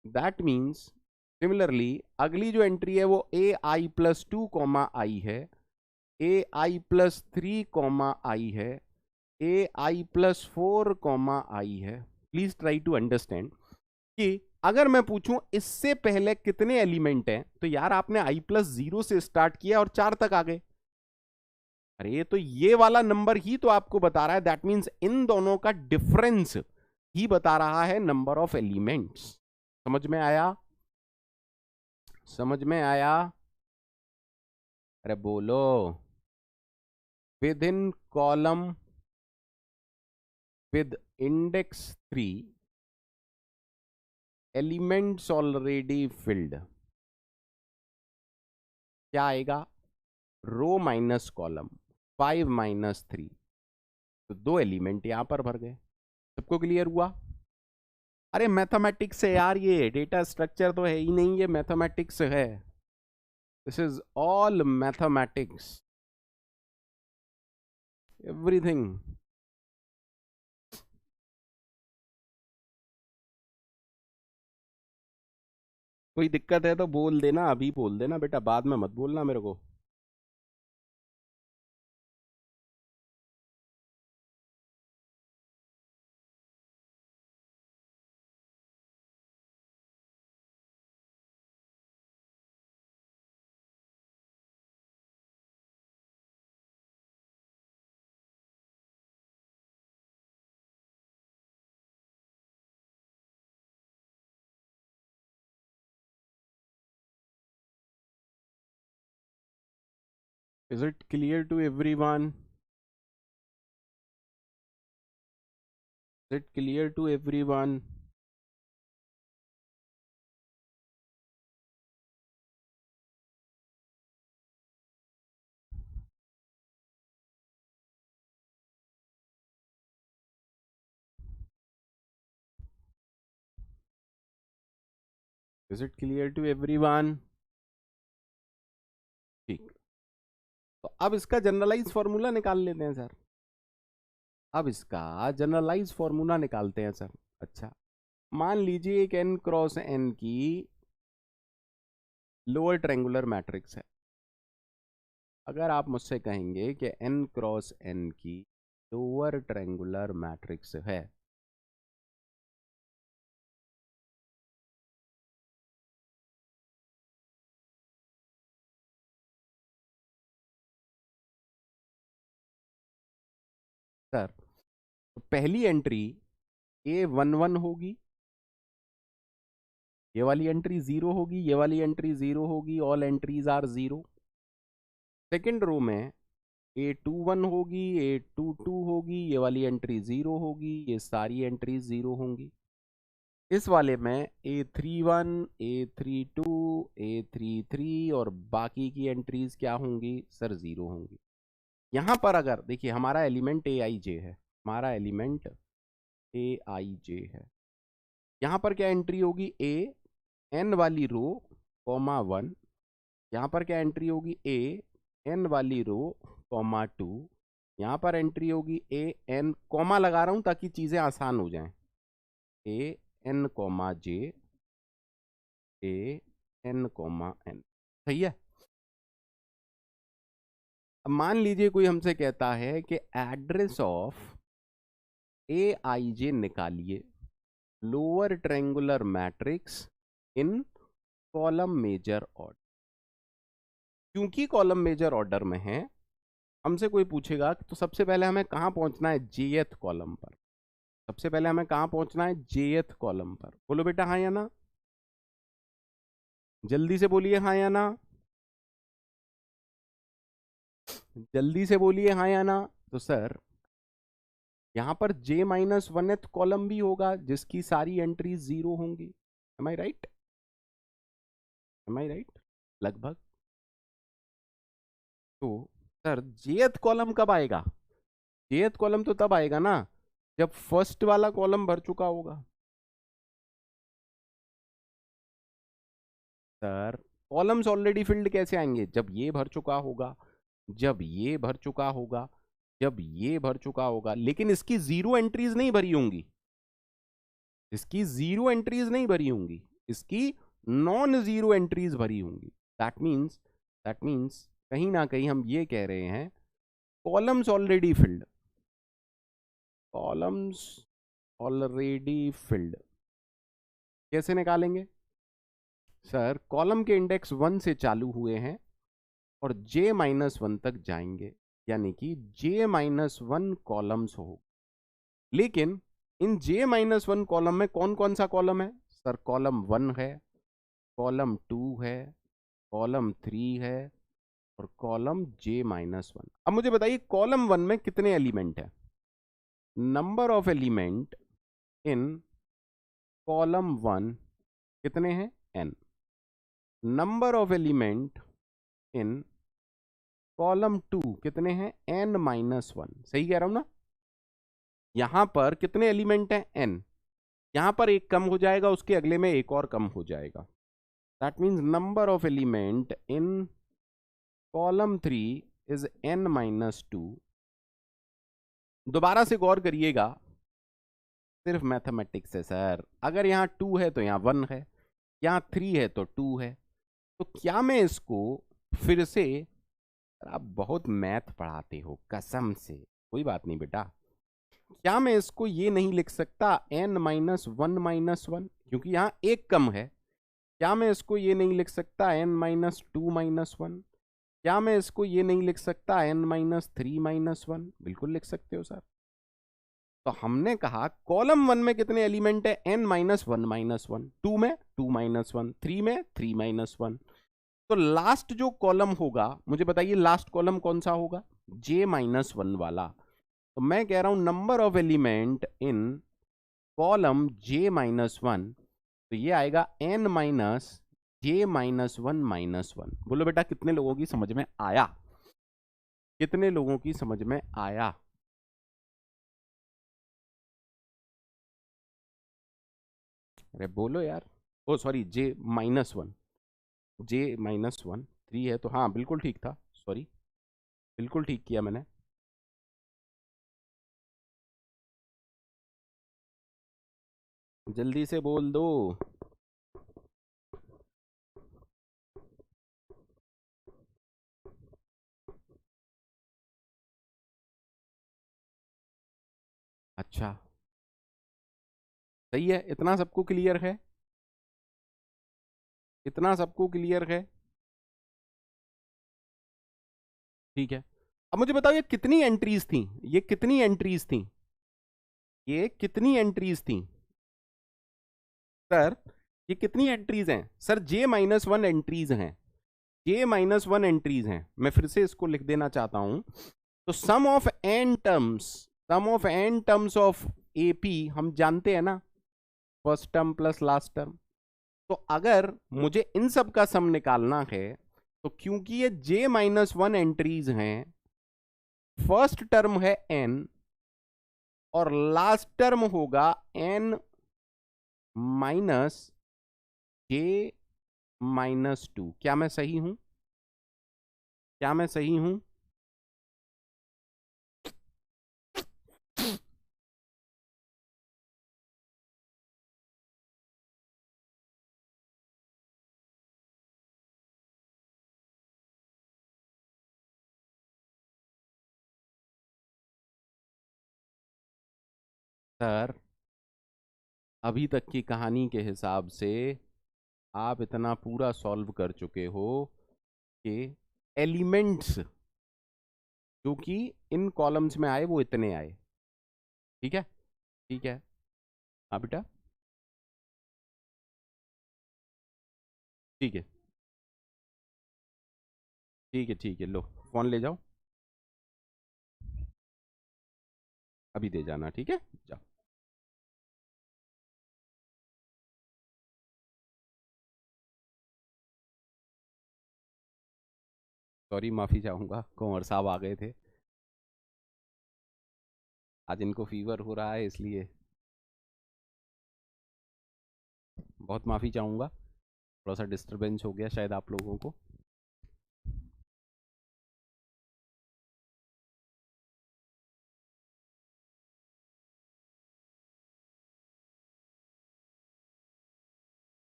दैट मीन्स सिमिलरली अगली जो एंट्री है वो AI+2, I है, AI+3, I है, AI+4, I है। प्लीज ट्राई टू अंडरस्टैंड कि अगर मैं पूछूं इससे पहले कितने एलिमेंट हैं, तो यार आपने I+0 से स्टार्ट किया और 4 तक आ गए। अरे तो ये वाला नंबर ही तो आपको बता रहा है, दैट मीन्स इन दोनों का डिफरेंस ही बता रहा है नंबर ऑफ एलिमेंट्स। समझ में आया? समझ में आया? अरे बोलो। With in column with index 3 elements already field, क्या आएगा? रो माइनस कॉलम, 5 - 3, तो 2 एलिमेंट यहां पर भर गए। सबको क्लियर हुआ? अरे मैथमेटिक्स है यार, ये डेटा स्ट्रक्चर तो है ही नहीं, ये मैथमेटिक्स है। This is all mathematics, everything. कोई दिक्कत है तो बोल देना, अभी बोल देना बेटा, बाद में मत बोलना मेरे को। Is it clear to everyone? Is it clear to everyone? Is it clear to everyone? ठीक, तो अब इसका जनरलाइज फॉर्मूला निकाल लेते हैं सर। अब इसका जनरलाइज फॉर्मूला निकालते हैं सर। अच्छा, मान लीजिए एक n क्रॉस n की लोअर ट्रायंगुलर मैट्रिक्स है। अगर आप मुझसे कहेंगे कि n क्रॉस n की लोअर ट्रायंगुलर मैट्रिक्स है, सर तो पहली एंट्री A11 होगी, ये वाली एंट्री 0 होगी, ये वाली एंट्री 0 होगी, all entries are 0। Second row में A21 होगी, A22 होगी, ये वाली एंट्री 0 होगी, ये सारी एंट्रीज 0 होंगी। इस वाले में A31, A32, A33 और बाकी की एंट्रीज क्या होंगी सर? 0 होंगी। यहां पर अगर देखिए हमारा एलिमेंट Aij है, हमारा एलिमेंट Aij है, यहां पर क्या एंट्री होगी? A n वाली रो कॉमा 1, यहां पर क्या एंट्री होगी? A n वाली रो कॉमा 2, यहां पर एंट्री होगी A n, कॉमा लगा रहा हूं ताकि चीजें आसान हो जाएं, A n comma j, A n comma n। सही है? अब मान लीजिए कोई हमसे कहता है कि एड्रेस ऑफ Aij निकालिए, lower triangular matrix in column major order. क्योंकि कॉलम मेजर ऑर्डर में है, हमसे कोई पूछेगा तो सबसे पहले हमें कहां पहुंचना है? jth कॉलम पर। सबसे पहले हमें कहां पहुंचना है? jth कॉलम पर। बोलो बेटा हाँ या ना, जल्दी से बोलिए हाँ या ना, जल्दी से बोलिए हाँ या ना। तो सर यहां पर j-1th कॉलम भी होगा जिसकी सारी एंट्रीज 0 होंगी। M I right? Am I right? लगभग। तो सर jth कॉलम कब आएगा? jth कॉलम तो तब आएगा ना जब फर्स्ट वाला कॉलम भर चुका होगा। सर कॉलम्स ऑलरेडी फिल्ड कैसे आएंगे? जब ये भर चुका होगा, जब ये भर चुका होगा, जब ये भर चुका होगा, लेकिन इसकी 0 एंट्रीज नहीं भरी होंगी, इसकी 0 एंट्रीज नहीं भरी होंगी, इसकी नॉन 0 एंट्रीज भरी होंगी। दैट मीन्स कहीं ना कहीं हम ये कह रहे हैं columns already field, columns already filled. कैसे निकालेंगे सर? कॉलम के इंडेक्स 1 से चालू हुए हैं और j-1 तक जाएंगे, यानी कि j-1 कॉलम्स हो। लेकिन इन j-1 कॉलम में कौन कौन सा कॉलम है सर? कॉलम 1 है, कॉलम 2 है, कॉलम 3 है और कॉलम j-1। अब मुझे बताइए कॉलम 1 में कितने एलिमेंट है? Number of element in column 1 कितने हैं? n। Number of element in column 2 कितने हैं? n-1। सही कह रहा हूं ना? यहां पर कितने एलिमेंट हैं? n। यहां पर एक कम हो जाएगा, उसके अगले में एक और कम हो जाएगा। That means number of element in column 3 is n-2। दोबारा से गौर करिएगा, सिर्फ मैथमेटिक्स है सर। अगर यहाँ 2 है तो यहाँ 1 है, यहाँ 3 है तो 2 है। तो क्या मैं इसको फिर से, आप बहुत मैथ पढ़ाते हो कसम से, कोई बात नहीं बेटा, क्या मैं इसको ये नहीं लिख सकता n-1 क्योंकि यहाँ एक कम है? क्या मैं इसको ये नहीं लिख सकता n-2-1? क्या मैं इसको ये नहीं लिख सकता n-3-1? बिल्कुल लिख सकते हो सर। तो हमने कहा कॉलम 1 में कितने एलिमेंट है? n-1-1, 2 में 2-1, 3 में 3-1। तो लास्ट जो कॉलम होगा, मुझे बताइए लास्ट कॉलम कौन सा होगा? j-1 वाला। तो मैं कह रहा हूं number of element in column j-1, तो ये आएगा n-j-1-1। बोलो बेटा कितने लोगों की समझ में आया? कितने लोगों की समझ में आया? अरे बोलो यार। ओ सॉरी, j-1, j-1 3 है तो हाँ बिल्कुल ठीक था, सॉरी बिल्कुल ठीक किया मैंने। जल्दी से बोल दो। अच्छा सही है, इतना सबको क्लियर है? इतना सबको क्लियर है? ठीक है। अब मुझे बताओ ये कितनी एंट्रीज थी? ये कितनी एंट्रीज थी? ये कितनी एंट्रीज थी सर? ये कितनी एंट्रीज हैं सर? j-1 एंट्रीज हैं, j-1 एंट्रीज हैं। मैं फिर से इसको लिख देना चाहता हूं। तो sum of n terms, sum of n terms of AP हम जानते हैं ना, first term plus last term. तो अगर मुझे इन सब का सम निकालना है, तो क्योंकि ये j-1 एंट्रीज हैं, फर्स्ट टर्म है n और लास्ट टर्म होगा n -j-2। क्या मैं सही हूं? क्या मैं सही हूं? सर अभी तक की कहानी के हिसाब से आप इतना पूरा सॉल्व कर चुके हो कि एलिमेंट्स जो कि इन कॉलम्स में आए वो इतने आए। ठीक है, ठीक है। हाँ बेटा, ठीक है, ठीक है, ठीक है। लो फोन ले जाओ, अभी दे जाना, ठीक है? जाओ। सॉरी, माफी चाहूंगा, कुंवर साहब आ गए थे, आज इनको फीवर हो रहा है इसलिए बहुत माफी चाहूंगा। थोड़ा सा डिस्टरबेंस हो गया शायद आप लोगों को।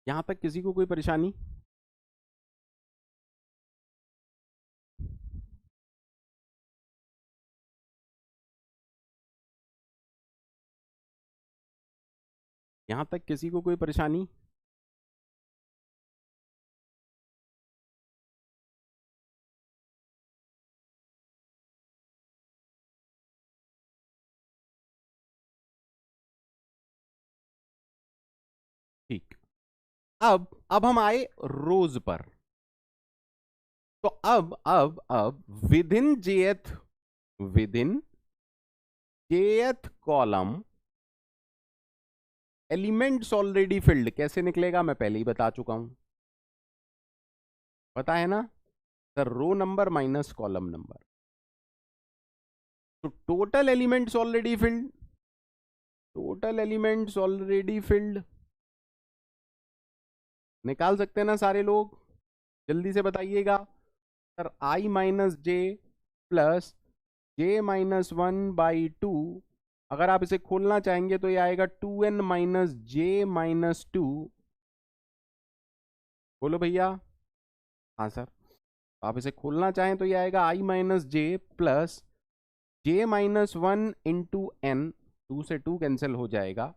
यहां तक किसी को कोई परेशानी? यहां तक किसी को कोई परेशानी? ठीक। अब हम आए रोज पर। तो अब विद इन जेथ कॉलम एलिमेंट्स ऑलरेडी फिल्ड कैसे निकलेगा मैं पहले ही बता चुका हूं, पता है ना sir, row number minus column number. तो total elements already filled, total elements already filled निकाल सकते हैं ना सारे लोग, जल्दी से बताइएगा। Sir I minus J plus j-1/2, अगर आप इसे खोलना चाहेंगे तो ये आएगा 2n माइनस j-2। बोलो भैया। हाँ सर, आप इसे खोलना चाहें तो ये आएगा आई minus J plus j-1 into n, 2 से 2 कैंसिल हो जाएगा,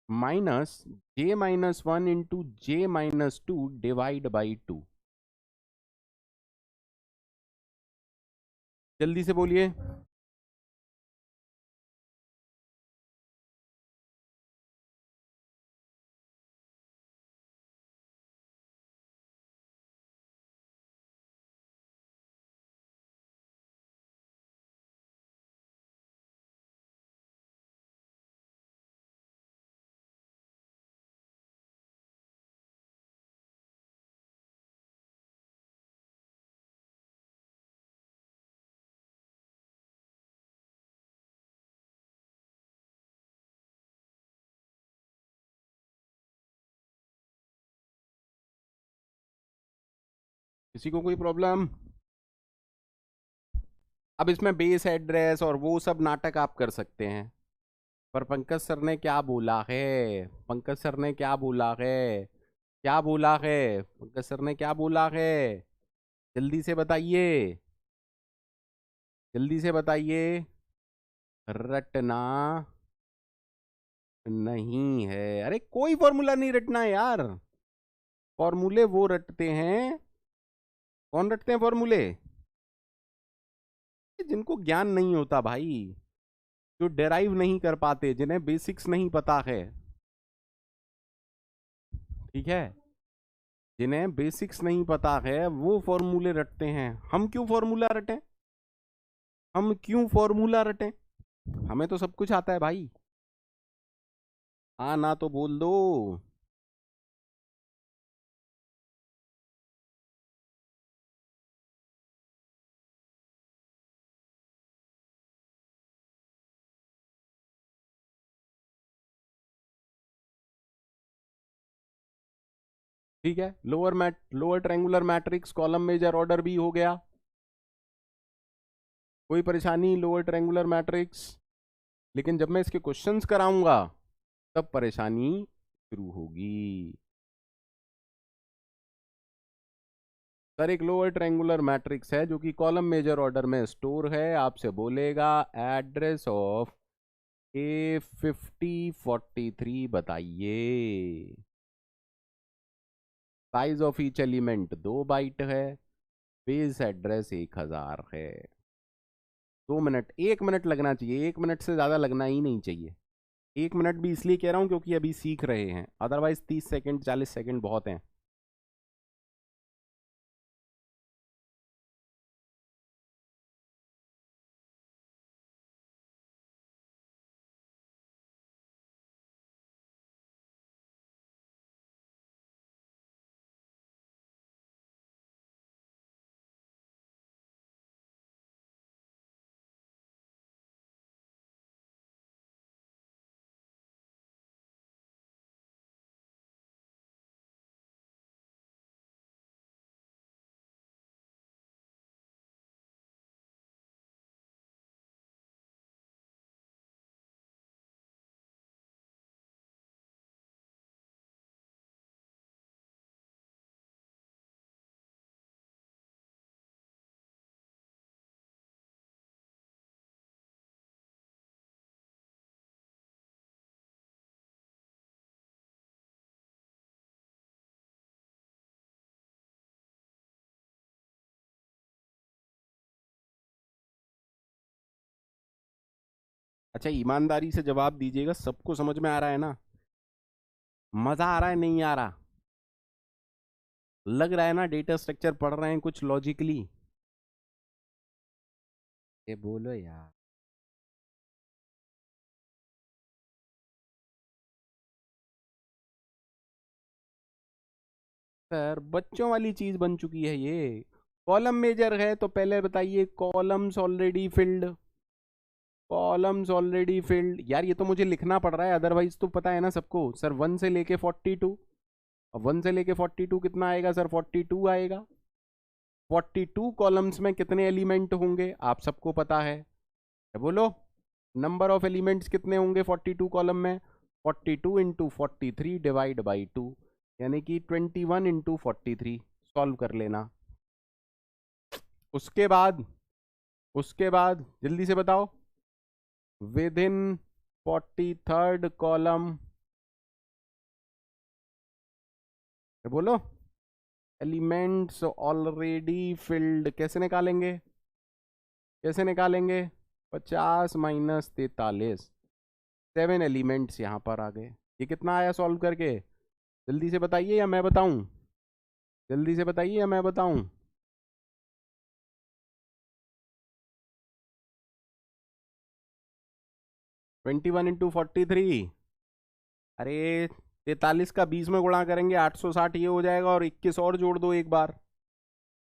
minus j-1 into j-2 divide by 2। जल्दी से बोलिए। किसी को कोई प्रॉब्लम? अब इसमें बेस एड्रेस और वो सब नाटक आप कर सकते हैं, पर पंकज सर ने क्या बोला है, पंकज सर ने क्या बोला है, क्या बोला है, पंकज सर ने क्या बोला है, जल्दी से बताइए, जल्दी से बताइए। रटना नहीं है, अरे कोई फॉर्मूला नहीं रटना है यार, फॉर्मूले वो रटते हैं, कौन रटते हैं फॉर्मूले? जिनको ज्ञान नहीं होता भाई, जो डेराइव नहीं कर पाते, जिन्हें बेसिक्स नहीं पता है, ठीक है, जिन्हें बेसिक्स नहीं पता है वो फॉर्मूले रटते हैं। हम क्यों फॉर्मूला रटें, हम क्यों फॉर्मूला रटें, हमें तो सब कुछ आता है भाई। हाँ ना तो बोल दो। ठीक है, lower triangular matrix column major order भी हो गया, कोई परेशानी लोअर ट्रायंगुलर मैट्रिक्स, लेकिन जब मैं इसके क्वेश्चंस कराऊंगा तब परेशानी शुरू होगी। सर एक लोअर ट्रायंगुलर मैट्रिक्स है जो कि कॉलम मेजर ऑर्डर में स्टोर है, आपसे बोलेगा एड्रेस ऑफ A5043 बताइए, size of each element 2 byte है, बेस एड्रेस 1000 है। 2 मिनट, 1 मिनट लगना चाहिए, 1 मिनट से ज्यादा लगना ही नहीं चाहिए। 1 मिनट भी इसलिए कह रहा हूं क्योंकि अभी सीख रहे हैं, अदरवाइज 30 सेकंड 40 सेकंड बहुत हैं। अच्छा ईमानदारी से जवाब दीजिएगा, सबको समझ में आ रहा है ना, मजा आ रहा है नहीं आ रहा, लग रहा है ना डेटा स्ट्रक्चर पढ़ रहे हैं कुछ लॉजिकली? ये बोलो यार। सर बच्चों वाली चीज बन चुकी है ये। कॉलम मेजर है तो पहले बताइए columns already field. Columns already field यार, ये तो मुझे लिखना पड़ रहा है, अदरवाइज तो पता है ना सबको सर, 1 से लेके 42। अब 1 से लेके 42 कितना आएगा सर? 42 आएगा। 42 कॉलम्स में कितने एलिमेंट होंगे आप सबको पता है, बोलो। नंबर ऑफ एलिमेंट्स कितने होंगे 42 कॉलम में? 42 × 43 डिवाइड बाई 2, यानी कि 21 × 43। सॉल्व कर लेना। उसके बाद, उसके बाद जल्दी से बताओ, विद इन 43rd कॉलम, बोलो, एलिमेंट्स ऑलरेडी फिल्ड कैसे निकालेंगे? कैसे निकालेंगे? 50 - 43, 7 एलिमेंट्स यहाँ पर आ गए। ये कितना आया सॉल्व करके? जल्दी से बताइए या मैं बताऊं? जल्दी से बताइए या मैं बताऊं? 21 × 43। अरे 43 का 20 में गुणा करेंगे 860 ये हो जाएगा, और 21 और जोड़ दो एक बार,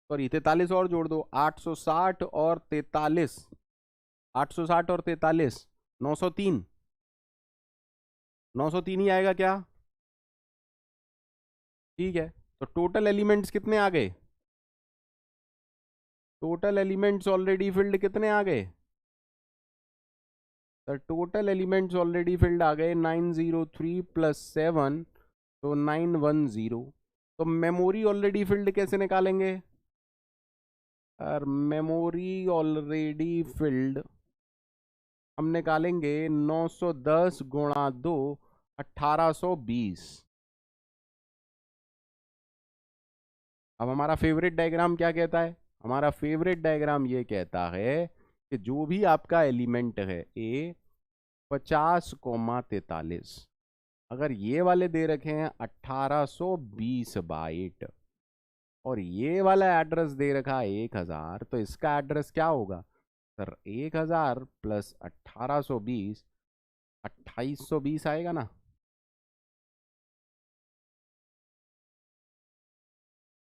सॉरी 43 और जोड़ दो, 860 और 43, 860 और 43, 903। 903 ही आएगा क्या? ठीक है, तो टोटल एलिमेंट्स कितने आ गए? टोटल एलिमेंट्स ऑलरेडी फिल्ड कितने आ गए? तो टोटल एलिमेंट्स ऑलरेडी फिल्ड आ गए 903 + 7, तो 910। तो मेमोरी ऑलरेडी फिल्ड कैसे निकालेंगे? और मेमोरी ऑलरेडी फिल्ड हम निकालेंगे 910 × 2, 1820। अब हमारा फेवरेट डायग्राम क्या कहता है? हमारा फेवरेट डायग्राम ये कहता है कि जो भी आपका एलिमेंट है ए 50, 43, अगर ये वाले दे रखे हैं 1820 बाइट, और ये वाला एड्रेस दे रखा है 1000, तो इसका एड्रेस क्या होगा सर? 1000 + 1820, 2820 आएगा ना?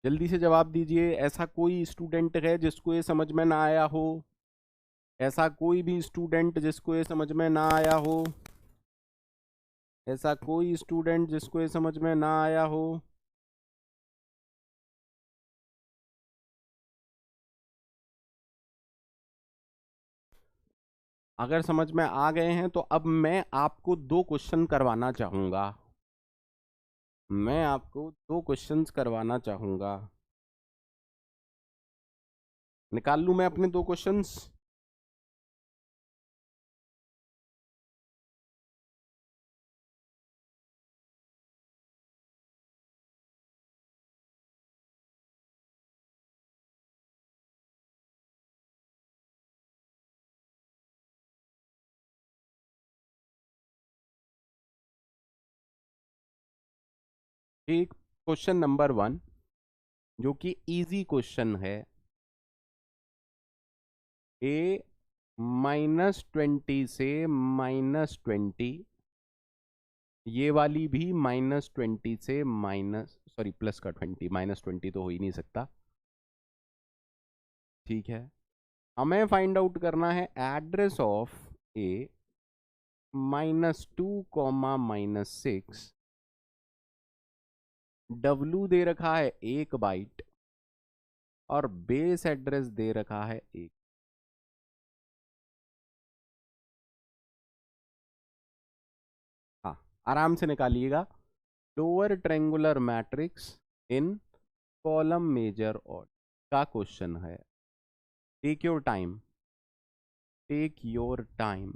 जल्दी से जवाब दीजिए। ऐसा कोई स्टूडेंट है जिसको ये समझ में ना आया हो? ऐसा कोई भी स्टूडेंट जिसको ये समझ में ना आया हो? ऐसा कोई स्टूडेंट जिसको ये समझ में ना आया हो? अगर समझ में आ गए हैं तो अब मैं आपको 2 क्वेश्चन करवाना चाहूंगा। मैं आपको 2 क्वेश्चंस करवाना चाहूंगा। निकाल लूं मैं अपने 2 क्वेश्चंस? एक क्वेश्चन नंबर 1 जो कि इजी क्वेश्चन है, ए -20 से -20, ये वाली भी -20 से माइनस, सॉरी प्लस का 20, -20 तो हो ही नहीं सकता। ठीक है, हमें फाइंड आउट करना है एड्रेस ऑफ ए -2, -6, डब्लू दे रखा है 1 बाइट, और बेस एड्रेस दे रखा है 1। हाँ, आराम से निकालिएगा। Lower triangular matrix in column major order का क्वेश्चन है। Take your time, take your time.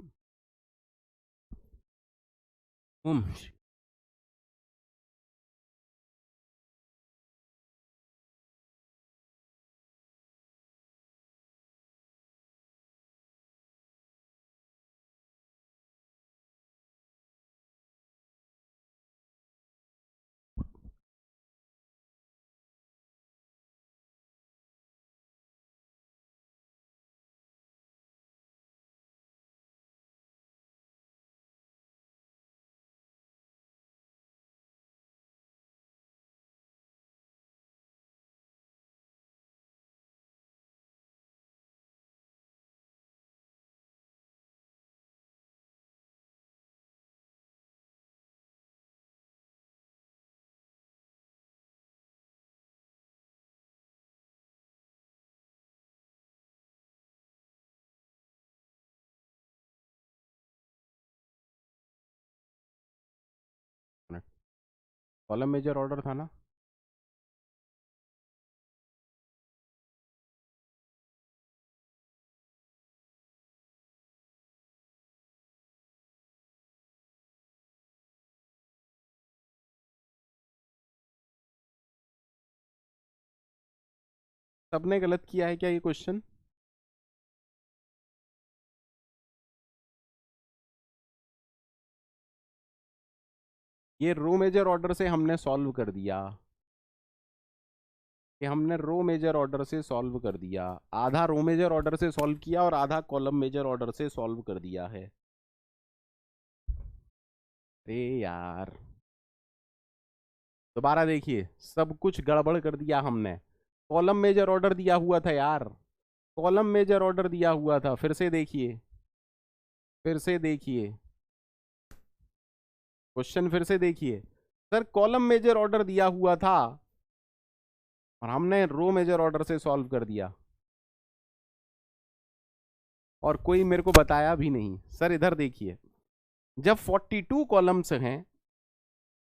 Column major order था ना? सबने गलत किया है क्या ये क्वेश्चन? ये रो मेजर ऑर्डर से हमने सॉल्व कर दिया, कि हमने रो मेजर ऑर्डर से सॉल्व कर दिया। आधा रो मेजर ऑर्डर से सॉल्व किया और आधा कॉलम मेजर ऑर्डर से सॉल्व कर दिया है। अरे यार, दोबारा देखिए, सब कुछ गड़बड़ कर दिया हमने। कॉलम मेजर ऑर्डर दिया हुआ था यार, कॉलम मेजर ऑर्डर दिया हुआ था। फिर से देखिए, फिर से देखिए क्वेश्चन, फिर से देखिए। सर कॉलम मेजर ऑर्डर दिया हुआ था और हमने रो मेजर ऑर्डर से सॉल्व कर दिया, और कोई मेरे को बताया भी नहीं। सर इधर देखिए, जब 42 कॉलम्स हैं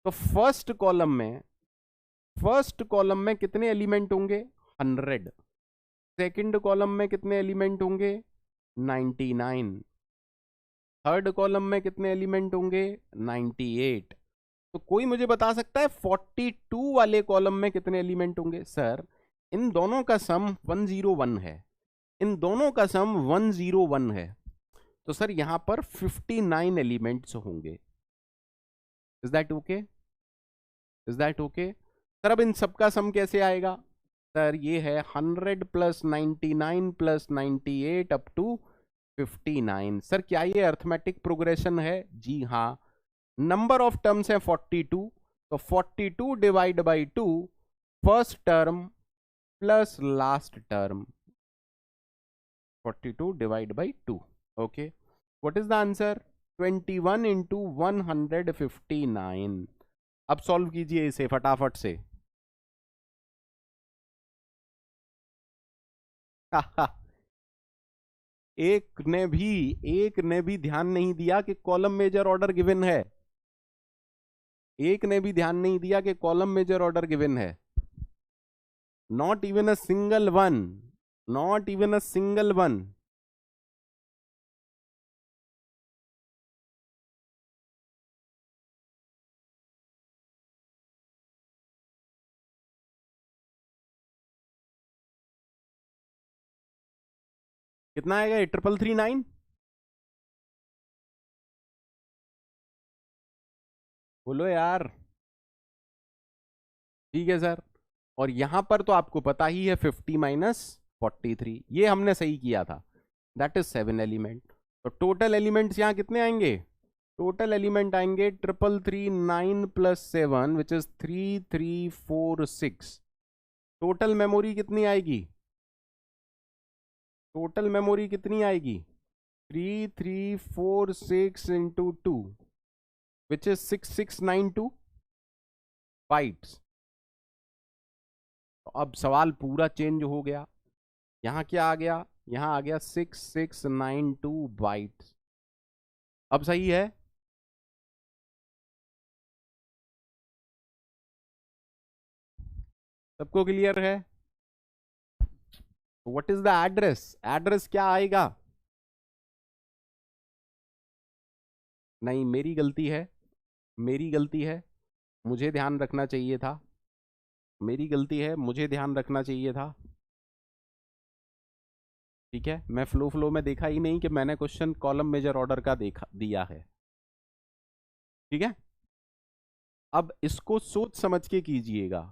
तो फर्स्ट कॉलम में कितने एलिमेंट होंगे? 100। सेकंड कॉलम में कितने एलिमेंट होंगे? 99। थर्ड कॉलम में कितने एलिमेंट होंगे? 98। तो कोई मुझे बता सकता है 42 वाले कॉलम में कितने एलिमेंट होंगे? सर इन दोनों का सम 101 है, इन दोनों का सम 101 है, तो सर यहां पर 59 एलिमेंट्स होंगे। Is that okay? Is that okay? Sir अब इन सबका सम कैसे आएगा? सर ये है 100 plus 99 plus 98 up to 59। Sir क्या ये अर्थमेटिक प्रोग्रेशन है? जी हाँ। नंबर ऑफ टर्म्स है 42, तो 42 divide by 2, first term plus last term, 42 divide by 2। Okay, what is the answer? 21 into 159। अब सॉल्व कीजिए इसे फटाफट से। एक ने भी ध्यान नहीं दिया कि कॉलम मेजर ऑर्डर गिवन है। एक ने भी ध्यान नहीं दिया कि कॉलम मेजर ऑर्डर गिवन है। Not even a single one, not even a single one. कितना आएगा? 3339। बोलो यार। ठीक है सर, और यहां पर तो आपको पता ही है 50 माइनस 43, ये हमने सही किया था। That is 7 element. तो टोटल एलिमेंट्स यहां कितने आएंगे? टोटल एलिमेंट आएंगे 3339 plus 7 which is 3346। Total memory कितनी आएगी? टोटल मेमोरी कितनी आएगी? 3346 इंटू 2 विच इज 6692 बाइट्स। तो अब सवाल पूरा चेंज हो गया। यहाँ क्या आ गया? यहाँ आ गया 6692 बाइट्स। अब सही है? सबको क्लियर है? What is the address? Address क्या आएगा? नहीं, मेरी गलती है, मेरी गलती है, मुझे ध्यान रखना चाहिए था, मेरी गलती है, मुझे ध्यान रखना चाहिए था। ठीक है, मैं फ्लो फ्लो में देखा ही नहीं कि मैंने क्वेश्चन कॉलम मेजर ऑर्डर का देखा दिया है। ठीक है, अब इसको सोच समझ के कीजिएगा।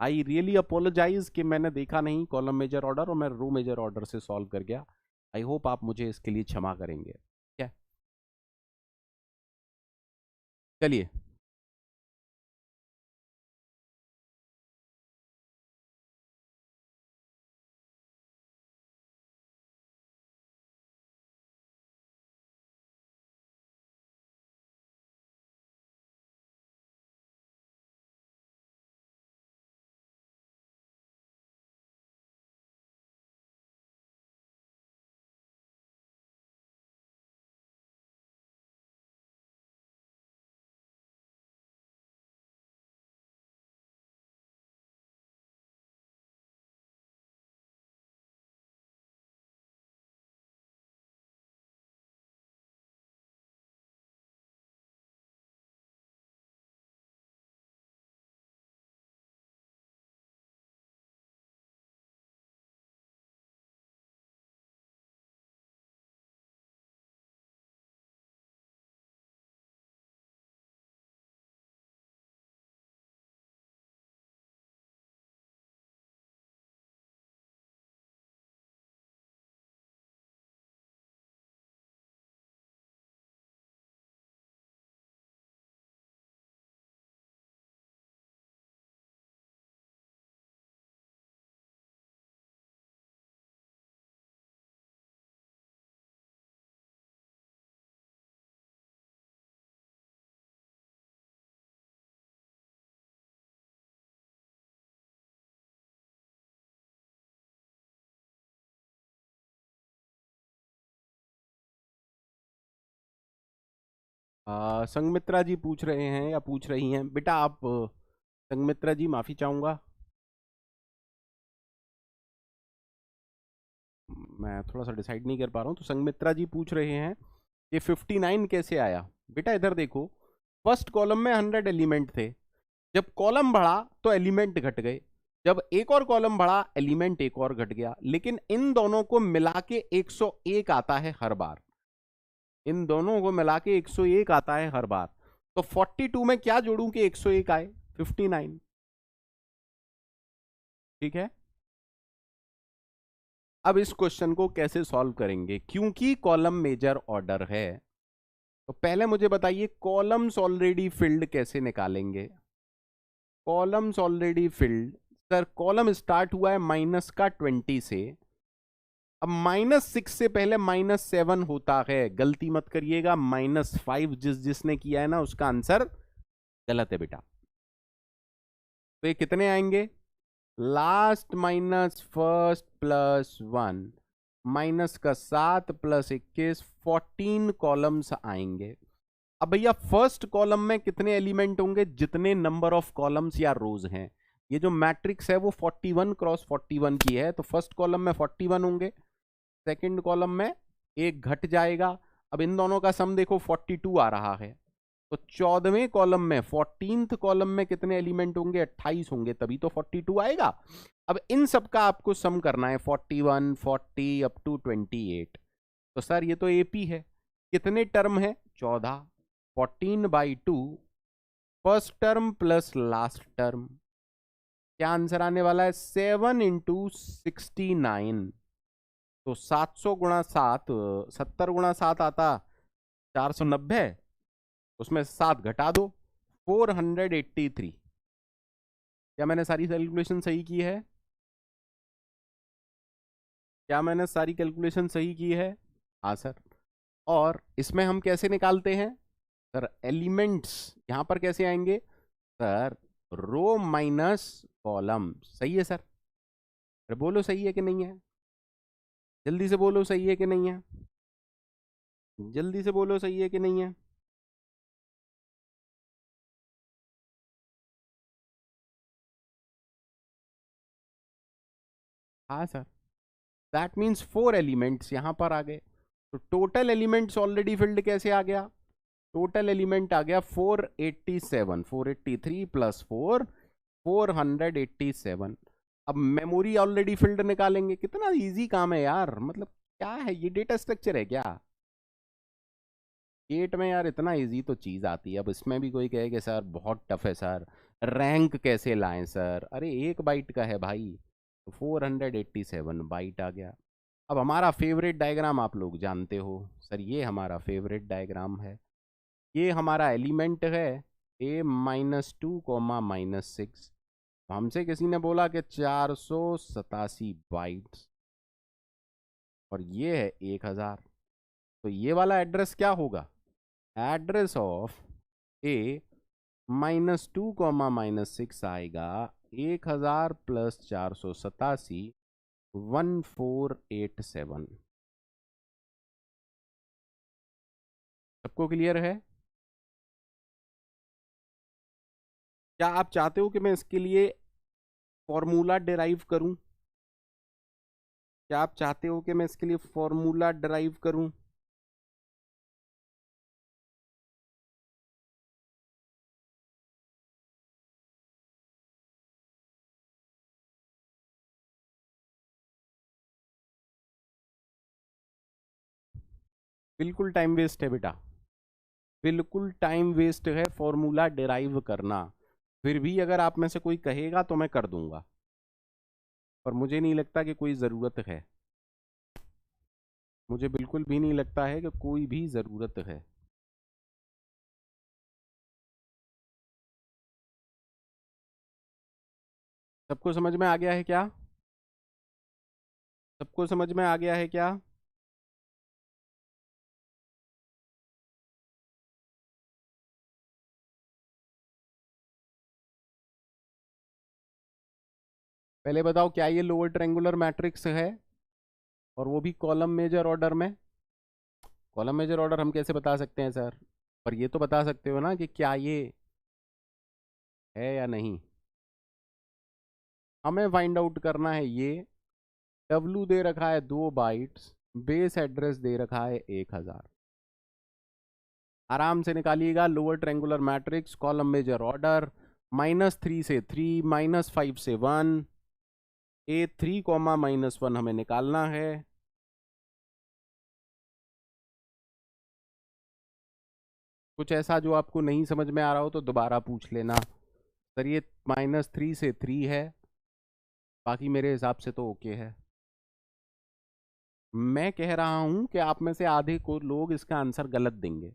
आई रियली अपोलोजाइज कि मैंने देखा नहीं कॉलम मेजर ऑर्डर और मैं रो मेजर ऑर्डर से सॉल्व कर गया। आई होप आप मुझे इसके लिए क्षमा करेंगे। क्या? चलिए। संगमित्रा जी पूछ रहे हैं या पूछ रही हैं बेटा आप संगमित्रा जी माफी चाहूंगा, मैं थोड़ा सा डिसाइड नहीं कर पा रहा हूँ। तो संगमित्रा जी पूछ रहे हैं कि 59 कैसे आया। बेटा इधर देखो, फर्स्ट कॉलम में 100 एलिमेंट थे, जब कॉलम बढ़ा तो एलिमेंट घट गए, जब एक और कॉलम बढ़ा एलिमेंट एक और घट गया, लेकिन इन दोनों को मिला के 101 आता है हर बार। इन दोनों को मिला के 101 आता है हर बार। तो 42 में क्या जोड़ूं कि 101 आए? 59। ठीक है, अब इस क्वेश्चन को कैसे सॉल्व करेंगे, क्योंकि कॉलम मेजर ऑर्डर है। तो पहले मुझे बताइए कॉलम्स ऑलरेडी फिल्ड कैसे निकालेंगे। Columns already field, sir column start हुआ है माइनस का 20 से, अब -6 से पहले -7 होता है, गलती मत करिएगा। -5 जिसने किया है ना उसका आंसर गलत है बेटा। तो ये कितने आएंगे? Last minus first plus 1, minus का 7 प्लस 21, 14 कॉलम्स आएंगे। अब भैया फर्स्ट कॉलम में कितने एलिमेंट होंगे? जितने नंबर ऑफ कॉलम्स या रोज हैं। ये जो मैट्रिक्स है वो 41 क्रॉस 41 की है, तो फर्स्ट कॉलम में 41 होंगे, सेकंड कॉलम में एक घट जाएगा। अब इन दोनों का सम देखो 42 आ रहा है, तो 14वें कॉलम में 14th कॉलम में कितने एलिमेंट होंगे? 28 होंगे, तभी तो 42 आएगा। अब इन सब का आपको सम करना है, 41 40 अप टू 28। तो सर ये तो एपी है। कितने टर्म है? 14। 14/2 first term plus last term, क्या आंसर आने वाला है? 7 × 69। तो 700 गुणा 7, 70 गुणा 7 आता 490, उसमें 7 घटा दो 483। क्या मैंने सारी कैलकुलेशन सही की है? क्या मैंने सारी कैलकुलेशन सही की है? हाँ सर। और इसमें हम कैसे निकालते हैं सर? एलिमेंट्स यहां पर कैसे आएंगे सर? Rho minus column. सही है सर? अरे बोलो सही है कि नहीं है, जल्दी से बोलो सही है कि नहीं है, जल्दी से बोलो सही है कि नहीं है। हाँ सर, दैट मीन्स 4 एलिमेंट्स यहां पर आ गए। तो टोटल एलिमेंट्स ऑलरेडी फिल्ड कैसे आ गया? टोटल एलिमेंट आ गया 487, 483 प्लस 4, 487। अब मेमोरी ऑलरेडी फिल्ड निकालेंगे। कितना इजी काम है यार, मतलब क्या है ये, डेटा स्ट्रक्चर है क्या? गेट में यार इतना इजी तो चीज आती है, अब इसमें भी कोई कहे कि सर बहुत टफ है सर, रैंक कैसे लाएं सर? अरे 1 बाइट का है भाई, तो 487 बाइट आ गया। अब हमारा फेवरेट डायग्राम आप लोग जानते हो सर, ये हमारा फेवरेट डायग्राम है। ये हमारा एलिमेंट है A-2, हमसे किसी ने बोला कि 487 बाइट्स, और ये है 1000। तो ये वाला एड्रेस क्या होगा? एड्रेस ऑफ A-2, आएगा 1000 प्लस 487, 1487। सबको क्लियर है? क्या आप चाहते हो कि मैं इसके लिए फॉर्मूला डिराइव करूं? क्या आप चाहते हो कि मैं इसके लिए फॉर्मूला डिराइव करूं? बिल्कुल टाइम वेस्ट है बेटा, बिल्कुल टाइम वेस्ट है फॉर्मूला डिराइव करना। फिर भी अगर आप में से कोई कहेगा तो मैं कर दूंगा, पर मुझे नहीं लगता कि कोई ज़रूरत है। मुझे बिल्कुल भी नहीं लगता है कि कोई भी ज़रूरत है। सबको समझ में आ गया है क्या? सबको समझ में आ गया है क्या? पहले बताओ क्या ये लोअर ट्रायंगुलर मैट्रिक्स है, और वो भी कॉलम मेजर ऑर्डर में? कॉलम मेजर ऑर्डर हम कैसे बता सकते हैं सर? पर ये तो बता सकते हो ना कि क्या ये है या नहीं। हमें फाइंड आउट करना है ये। W दे रखा है 2 बाइट्स, बेस एड्रेस दे रखा है 1000। आराम से निकालिएगा lower triangular matrix, column major order, -3 से 3, -5 से 1, A3 कॉमा -1 हमें निकालना है। कुछ ऐसा जो आपको नहीं समझ में आ रहा हो तो दोबारा पूछ लेना। सर ये -3 से 3 है, बाकी मेरे हिसाब से तो ओके है। मैं कह रहा हूं कि आप में से आधे को लोग इसका आंसर गलत देंगे।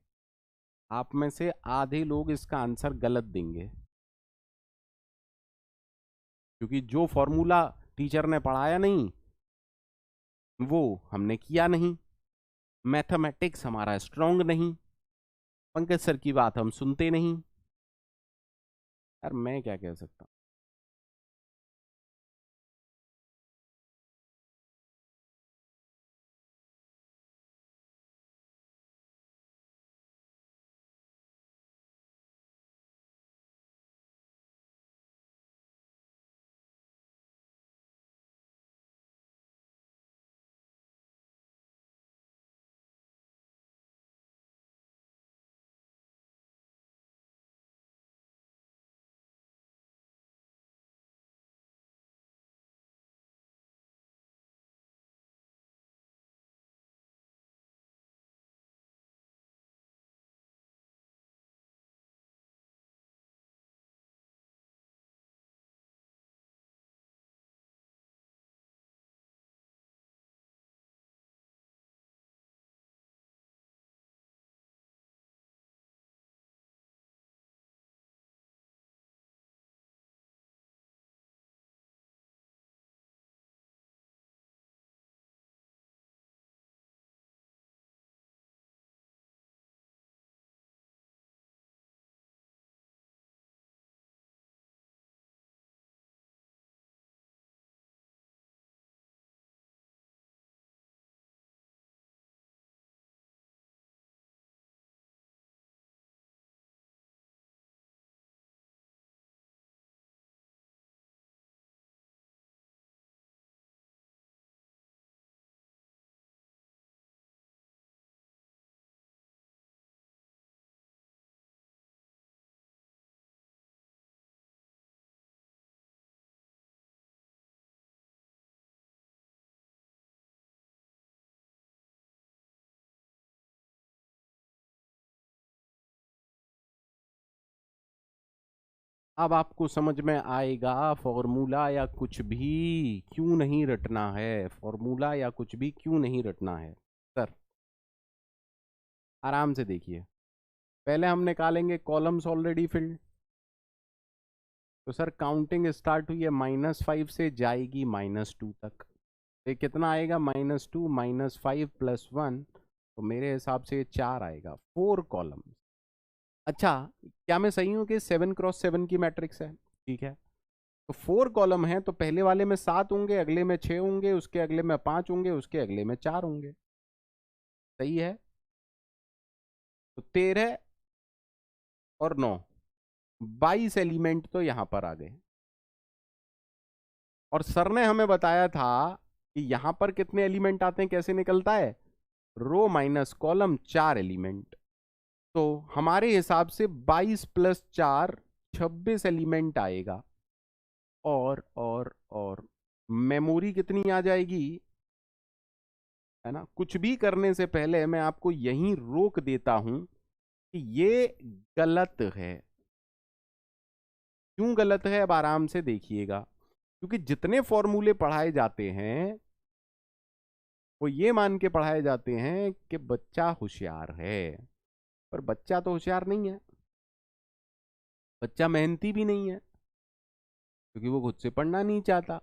आप में से आधे लोग इसका आंसर गलत देंगे, क्योंकि जो फॉर्मूला टीचर ने पढ़ाया नहीं वो हमने किया नहीं, मैथमेटिक्स हमारा स्ट्रांग नहीं, पंकज सर की बात हम सुनते नहीं। यार मैं क्या कह सकता हूँ। अब आपको समझ में आएगा फॉर्मूला या कुछ भी क्यों नहीं रटना है, फॉर्मूला या कुछ भी क्यों नहीं रटना है। सर आराम से देखिए, पहले हम निकालेंगे कॉलम्स ऑलरेडी फिल्ड। तो सर काउंटिंग स्टार्ट हुई है -5 से, जाएगी -2 तक। ये कितना आएगा, -2 -5 +1, तो मेरे हिसाब से ये 4 आएगा, 4 कॉलम। अच्छा, क्या मैं सही हूं कि 7 × 7 की मैट्रिक्स है? ठीक है, तो 4 कॉलम है, तो पहले वाले में 7 होंगे, अगले में 6 होंगे, उसके अगले में 5 होंगे, उसके अगले में 4 होंगे। सही है, तो 13 और 9, 22 एलिमेंट तो यहां पर आ गए। और सर ने हमें बताया था कि यहां पर कितने एलिमेंट आते हैं, कैसे निकलता है, रो माइनस कॉलम, 4 एलिमेंट। तो हमारे हिसाब से 22 + 4 26 एलिमेंट आएगा। और मेमोरी कितनी आ जाएगी, है ना। कुछ भी करने से पहले मैं आपको यहीं रोक देता हूं कि ये गलत है। क्यों गलत है, अब आराम से देखिएगा। क्योंकि जितने फॉर्मूले पढ़ाए जाते हैं वो ये मान के पढ़ाए जाते हैं कि बच्चा होशियार है, पर बच्चा तो होशियार नहीं है, बच्चा मेहनती भी नहीं है, क्योंकि वो खुद से पढ़ना नहीं चाहता।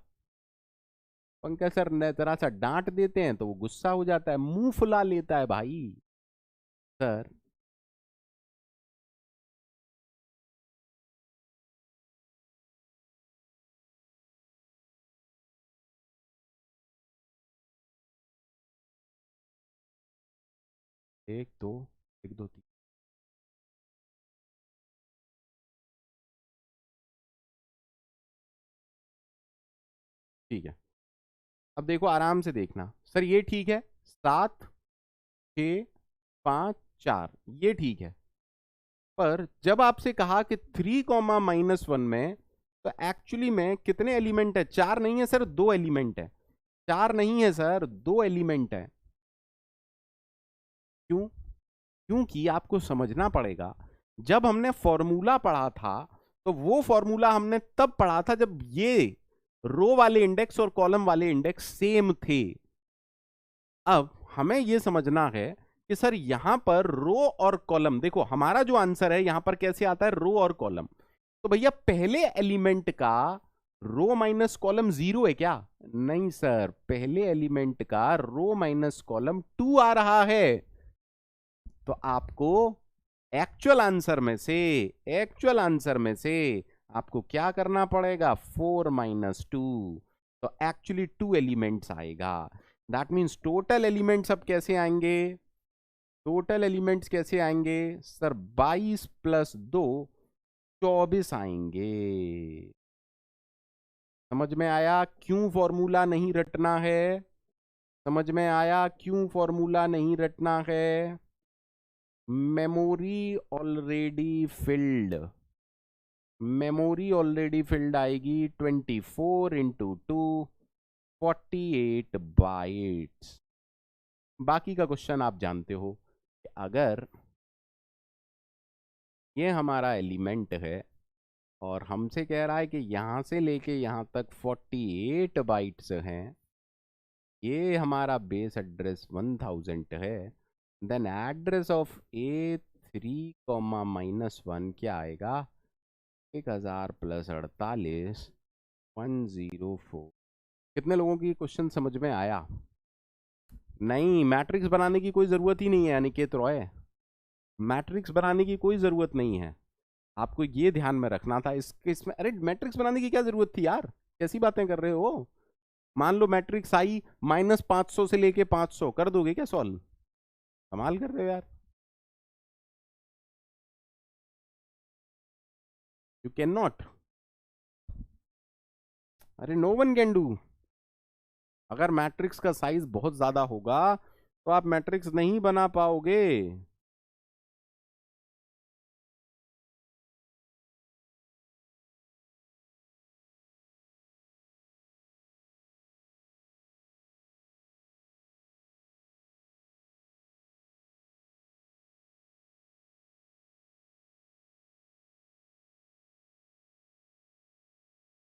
पंकज सर ने जरा सा डांट देते हैं तो वो गुस्सा हो जाता है, मुंह फुला लेता है भाई। सर एक दो, एक दो तीन, ठीक है, अब देखो आराम से देखना सर, ये ठीक है, 7 6 5 4 ये ठीक है, पर जब आपसे कहा कि 3, -1 में, तो एक्चुअली में कितने एलिमेंट है? 4 नहीं है सर, 2 एलिमेंट है। 4 नहीं है सर, 2 एलिमेंट है। क्यों? क्योंकि आपको समझना पड़ेगा, जब हमने फॉर्मूला पढ़ा था तो वो फॉर्मूला हमने तब पढ़ा था जब ये रो वाले इंडेक्स और कॉलम वाले इंडेक्स सेम थे। अब हमें यह समझना है कि सर यहां पर रो और कॉलम, देखो हमारा जो आंसर है यहां पर कैसे आता है, रो और कॉलम। तो भैया पहले एलिमेंट का रो माइनस कॉलम 0 है क्या? नहीं सर, पहले एलिमेंट का रो माइनस कॉलम 2 आ रहा है। तो आपको एक्चुअल आंसर में से आपको क्या करना पड़ेगा? 4 - 2। तो एक्चुअली 2 एलिमेंट्स आएगा। दैट मीन्स टोटल एलिमेंट्स अब कैसे आएंगे? टोटल एलिमेंट्स कैसे आएंगे सर? 22 + 2 24 आएंगे। समझ में आया क्यों फॉर्मूला नहीं रटना है? समझ में आया क्यों फॉर्मूला नहीं रटना है? Memory already field, memory already field आएगी 24 × 2 48 बाइट्स। बाकी का क्वेश्चन आप जानते हो कि अगर ये हमारा एलिमेंट है और हमसे कह रहा है कि यहां से लेके यहां तक 48 बाइट्स हैं, ये हमारा बेस एड्रेस 1000 है, देन एड्रेस ऑफ A3, -1 क्या आएगा? 1000 + 48 104। कितने लोगों की क्वेश्चन समझ में आया? नहीं, मैट्रिक्स बनाने की कोई जरूरत ही नहीं है अनिकेत रॉय, मैट्रिक्स बनाने की कोई जरूरत नहीं है। आपको ये ध्यान में रखना था इसमें। अरे मैट्रिक्स बनाने की क्या जरूरत थी यार, कैसी बातें कर रहे हो? मान लो मैट्रिक्स आई -500 से लेके 500, कर दोगे क्या सॉल्व? कमाल कर रहे हो यार। यू कैन नॉट, अरे नो वन कैन डू। अगर मैट्रिक्स का साइज बहुत ज्यादा होगा तो आप मैट्रिक्स नहीं बना पाओगे।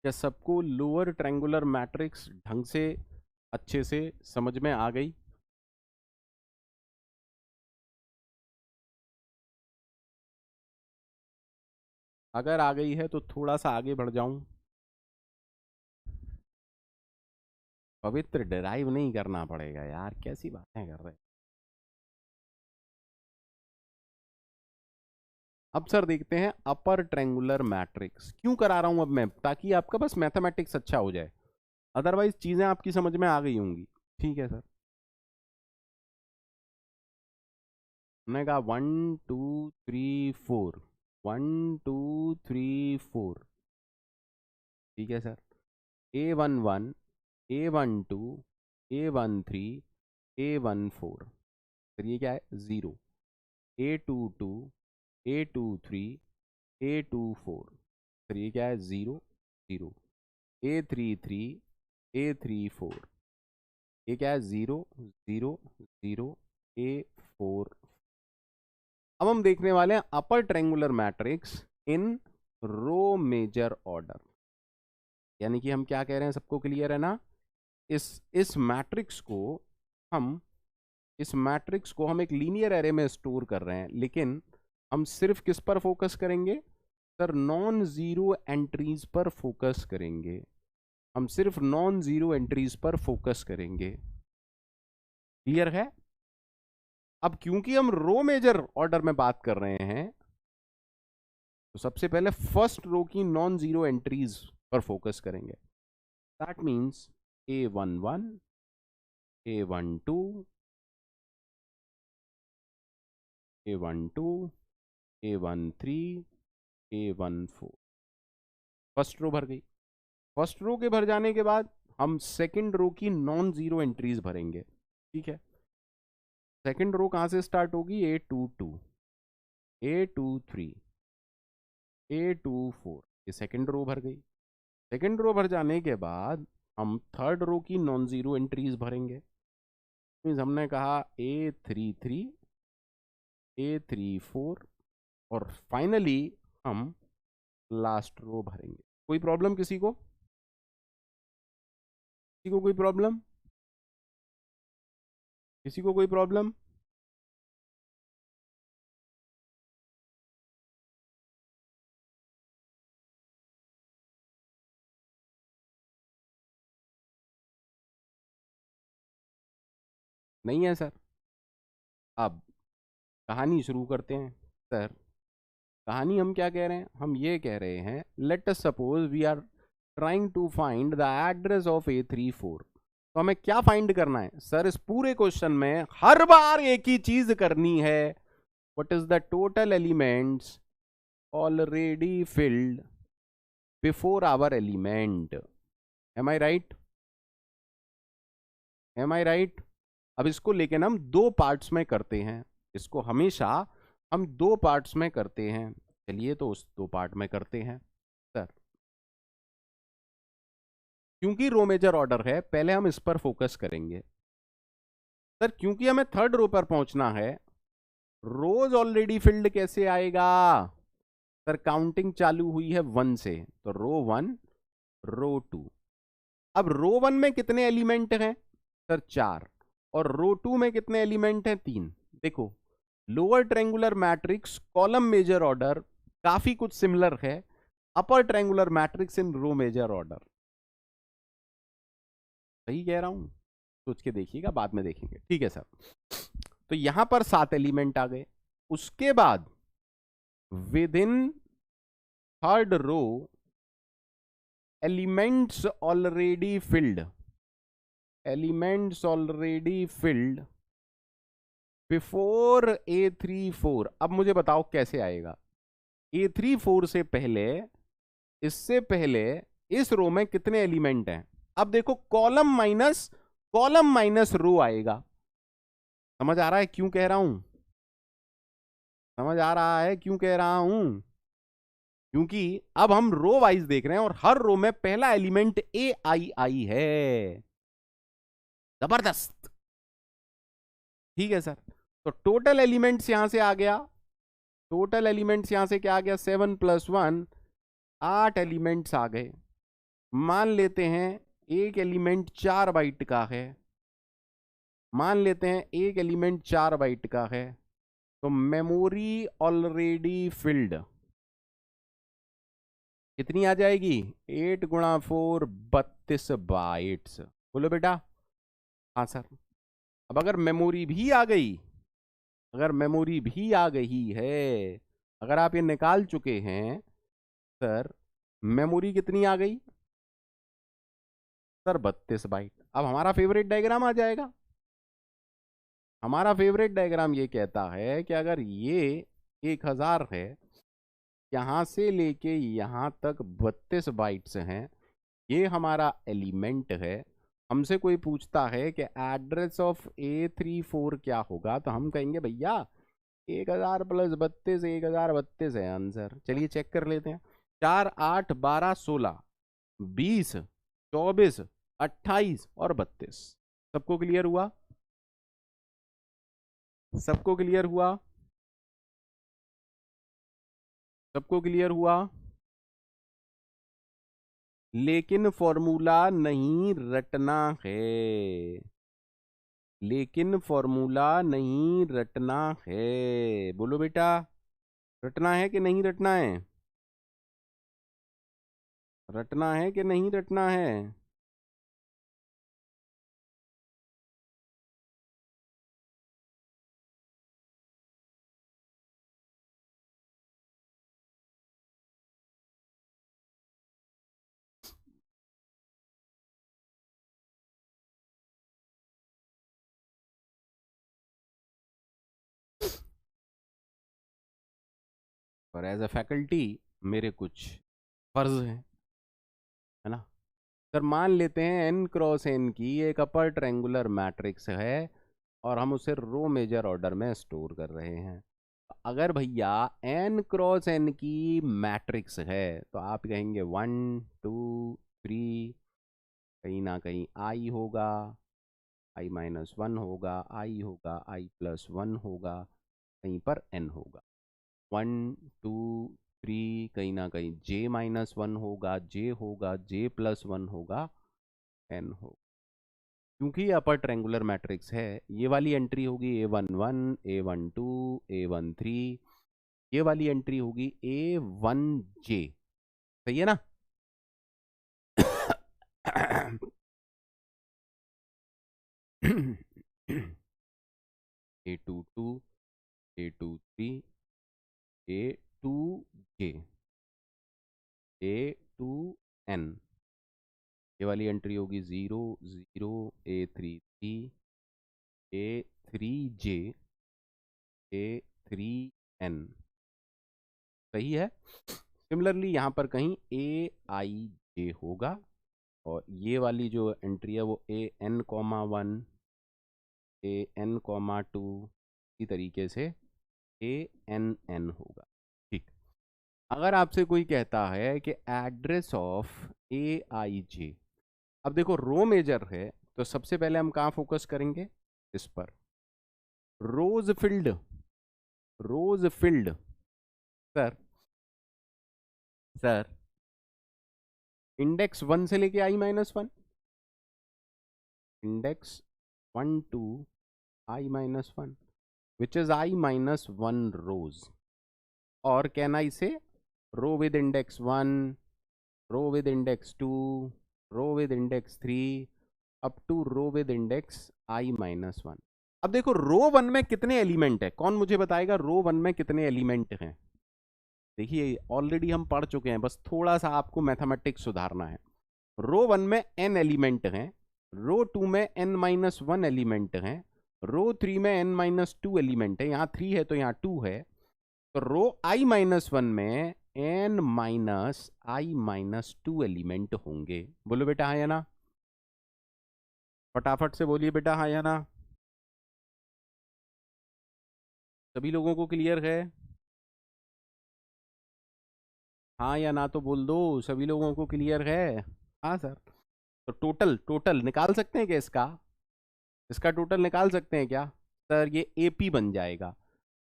क्या सबको लोअर ट्रायंगुलर मैट्रिक्स ढंग से अच्छे से समझ में आ गई? अगर आ गई है तो थोड़ा सा आगे बढ़ जाऊं। पवित्र डिराइव नहीं करना पड़ेगा यार, कैसी बातें कर रहे हैं। अब सर देखते हैं अपर ट्रायंगुलर मैट्रिक्स। क्यों करा रहा हूं अब मैं? ताकि आपका बस मैथमेटिक्स अच्छा हो जाए, अदरवाइज चीजें आपकी समझ में आ गई होंगी। ठीक है सर, हमने कहा 1 2 3 4, 1 2 3 4। ठीक है sir, A11 A12 A13 A14, फिर ये क्या है? 0। A22 A23 A24, फिर ये क्या है? 0 0। A33 A34, ये क्या है? 0 0 0 A4। अब हम देखने वाले हैं अपर triangular matrix in row major order. यानी कि हम क्या कह रहे हैं, सबको क्लियर है ना? इस मैट्रिक्स को हम एक लीनियर एरे में स्टोर कर रहे हैं, लेकिन हम सिर्फ किस पर फोकस करेंगे सर? नॉन जीरो एंट्रीज पर फोकस करेंगे। हम सिर्फ नॉन जीरो एंट्रीज पर फोकस करेंगे। क्लियर है? अब क्योंकि हम रो मेजर ऑर्डर में बात कर रहे हैं, तो सबसे पहले फर्स्ट रो की नॉन जीरो एंट्रीज पर फोकस करेंगे। That means A11 A12 A12 A13 A14। First row भर गई। फर्स्ट रो के भर जाने के बाद हम सेकंड रो की नॉन जीरो एंट्रीज भरेंगे। ठीक है, सेकंड रो कहां से स्टार्ट होगी? A22, A23, A24, ये सेकंड रो भर गई। सेकंड रो भर जाने के बाद हम थर्ड रो की नॉन जीरो एंट्रीज भरेंगे। मीन्स हमने कहा A33, A34 और फाइनली हम लास्ट रो भरेंगे। कोई प्रॉब्लम किसी को? किसी को कोई प्रॉब्लम? किसी को कोई प्रॉब्लम? नहीं है सर। अब कहानी शुरू करते हैं सर। कहानी हम क्या कह रहे हैं? हम ये कह रहे हैं, let us suppose we are trying to find the address of A34। तो हमें क्या फाइंड करना है सर? इस पूरे क्वेश्चन में हर बार एक ही चीज करनी है, what is the total elements already filled before our element. Am I right? Am I right? अब इसको लेके हम दो पार्ट्स में करते हैं। इसको हमेशा हम दो पार्ट्स में करते हैं। चलिए तो उस दो पार्ट में करते हैं सर। क्योंकि रो मेजर ऑर्डर है, पहले हम इस पर फोकस करेंगे सर। क्योंकि हमें थर्ड रो पर पहुंचना है, रोज ऑलरेडी फिल्ड कैसे आएगा सर? काउंटिंग चालू हुई है 1 से, तो रो 1, रो 2। अब रो 1 में कितने एलिमेंट हैं सर? 4। और रो 2 में कितने एलिमेंट हैं? 3। देखो, lower triangular matrix column major order काफी कुछ सिमिलर है upper triangular matrix in row major order. सही कह रहा हूं? सोच के देखिएगा, बाद में देखेंगे। ठीक है सर। तो यहां पर 7 एलिमेंट आ गए। उसके बाद within third row elements already filled, elements already filled before A34। अब मुझे बताओ कैसे आएगा? A34 से पहले, इससे पहले इस रो में कितने एलिमेंट हैं? अब देखो, कॉलम माइनस रो आएगा। समझ आ रहा है क्यों कह रहा हूं? समझ आ रहा है क्यों कह रहा हूं? क्योंकि अब हम रो वाइज देख रहे हैं और हर रो में पहला एलिमेंट AI है। जबरदस्त। ठीक है सर। तो टोटल एलिमेंट्स यहां से आ गया, टोटल एलिमेंट्स यहां से क्या आ गया? 7 + 1, 8 एलिमेंट्स आ गए। मान लेते हैं एक एलिमेंट 4 बाइट का है, मान लेते हैं एक एलिमेंट 4 बाइट का है। तो मेमोरी ऑलरेडी फिल्ड कितनी आ जाएगी? 8 × 4 32 बाइट्स। बोलो बेटा। हाँ सर। अब अगर मेमोरी भी आ गई, अगर मेमोरी भी आ गई है, अगर आप ये निकाल चुके हैं सर, मेमोरी कितनी आ गई सर? 32 बाइट। अब हमारा फेवरेट डायग्राम आ जाएगा। हमारा फेवरेट डायग्राम ये कहता है कि अगर ये 1000 है, यहां से लेके यहां तक 32 बाइट्स हैं, ये हमारा एलिमेंट है। हमसे कोई पूछता है कि एड्रेस ऑफ A34 क्या होगा, तो हम कहेंगे भैया 1000 + 32, 1032 है आंसर। चलिए चेक कर लेते हैं। 4, 8, 12, 16, 20, 24, 28 और 32। सबको क्लियर हुआ? सबको क्लियर हुआ? सबको क्लियर हुआ? लेकिन फॉर्मूला नहीं रटना है, लेकिन फॉर्मूला नहीं रटना है। बोलो बेटा, रटना है कि नहीं रटना है? रटना है कि नहीं रटना है? और एज अ फैकल्टी मेरे कुछ फर्ज हैं, है ना? सर मान लेते हैं n क्रॉस n की एक अपर ट्रायंगुलर मैट्रिक्स है और हम उसे रो मेजर ऑर्डर में स्टोर कर रहे हैं। अगर भैया n क्रॉस n की मैट्रिक्स है तो आप कहेंगे 1 2 3, कहीं ना कहीं i होगा, i-1 होगा, i होगा, i+1 होगा, कहीं पर n होगा। 1 2 3, कहीं ना कहीं j-1 होगा, j होगा, j+1 होगा, n होगा। क्योंकि ये अपर ट्रायंगुलर मैट्रिक्स है, ये वाली एंट्री होगी a11, a12, a13, ये वाली एंट्री होगी a1j। सही है ना? a22, a23, a2j, a2n, ये वाली एंट्री होगी 0 0, a33, a3j, a3n। सही है। सिमिलरली यहाँ पर कहीं ए आई जे होगा और ये वाली जो एंट्री है वो a n,1, a n,2, इसी तरीके से a n n होगा। ठीक। अगर आपसे कोई कहता है कि एड्रेस ऑफ ए आई जे, अब देखो रो मेजर है तो सबसे पहले हम कहाँ फोकस करेंगे? इस पर, rows filled. Rows filled sir, sir index 1 से लेके i-1, index 1 to i-1, which is i-1 rows, और can I say row with index 1, row with index 2, row with index 3, up to row with index i-1। अब देखो रो 1 में कितने element है, कौन मुझे बताएगा रो 1 में कितने एलिमेंट हैं? देखिए ऑलरेडी हम पढ़ चुके हैं, बस थोड़ा सा आपको मैथमेटिक्स सुधारना है। रो 1 में n एलिमेंट हैं, रो 2 में n-1 एलिमेंट हैं, रो 3 में n-2 एलिमेंट है, यहाँ 3 है तो यहाँ 2 है, तो रो i-1 में n-i-2 एलिमेंट होंगे। बोलो बेटा हाँ या ना, फटाफट से बोलिए बेटा हाँ या ना। सभी लोगों को क्लियर है? हाँ या ना तो बोल दो, सभी लोगों को क्लियर है? हाँ सर। तो टोटल टोटल निकाल सकते हैं क्या इसका? इसका टोटल निकाल सकते हैं क्या? सर ये एपी बन जाएगा।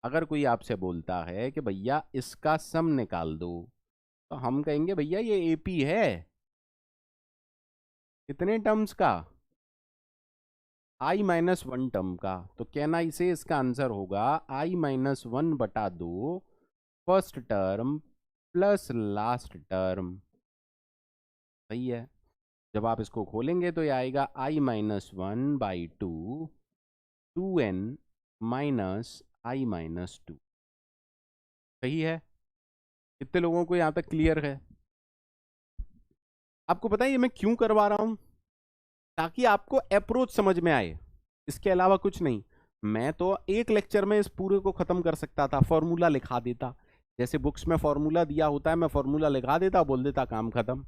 अगर कोई आपसे बोलता है कि भैया इसका सम निकाल दो, तो हम कहेंगे भैया ये एपी है कितने टर्म्स का? i-1 टर्म का। तो कैन आई से इसका आंसर होगा i-1/2 first term plus last term. सही है। जब आप इसको खोलेंगे तो ये आएगा i-1/2 2n -i-2। सही है। कितने लोगों को यहाँ तक क्लियर है? आपको पता है ये मैं क्यों करवा रहा हूं? ताकि आपको अप्रोच समझ में आए, इसके अलावा कुछ नहीं। मैं तो एक लेक्चर में इस पूरे को खत्म कर सकता था, फॉर्मूला लिखा देता, जैसे बुक्स में फॉर्मूला दिया होता है, मैं फॉर्मूला लिखा देता, बोल देता काम खत्म।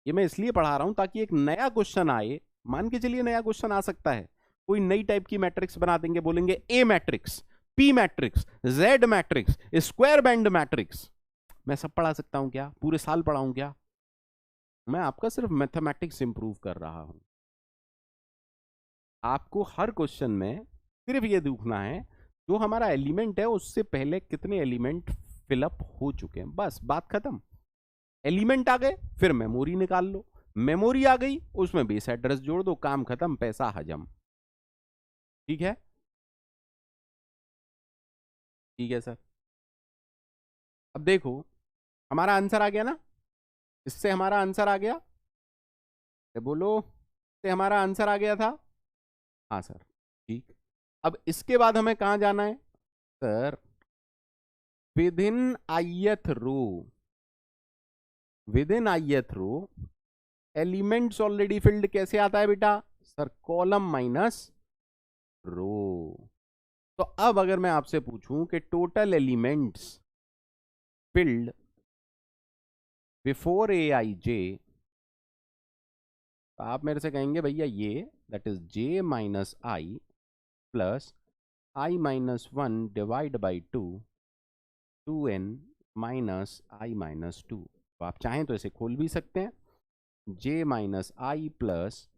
ये मैं इसलिए पढ़ा रहा हूं ताकि एक नया क्वेश्चन आए, मान के चलिए नया क्वेश्चन आ सकता है, कोई नई टाइप की मैट्रिक्स बना देंगे, बोलेंगे A matrix, P matrix, Z matrix, square band matrix. मैं सब पढ़ा सकता हूं क्या? पूरे साल पढ़ाऊं क्या? मैं आपका सिर्फ मैथमेटिक्स इंप्रूव कर रहा हूं। आपको हर क्वेश्चन में सिर्फ ये देखना है जो हमारा एलिमेंट है उससे पहले कितने एलिमेंट फिलअप हो चुके हैं, बस बात खत्म। एलिमेंट आ गए फिर मेमोरी निकाल लो, मेमोरी आ गई उसमें बेस एड्रेस जोड़ दो, काम खत्म, पैसा हजम। ठीक है? ठीक है सर। अब देखो हमारा आंसर आ गया ना, इससे हमारा आंसर आ गया, बोलो इससे हमारा आंसर आ गया था। हाँ सर। ठीक। अब इसके बाद हमें कहां जाना है sir? Within ith row, within ith row elements already filled कैसे आता है बेटा? Sir column minus row. तो अब अगर मैं आपसे पूछूं कि total elements filled before A I J तो आप मेरे से कहेंगे भैया ये that is J minus I plus I minus one divide by two 2n minus I minus two. तो आप चाहें तो इसे खोल भी सकते हैं, j minus I plus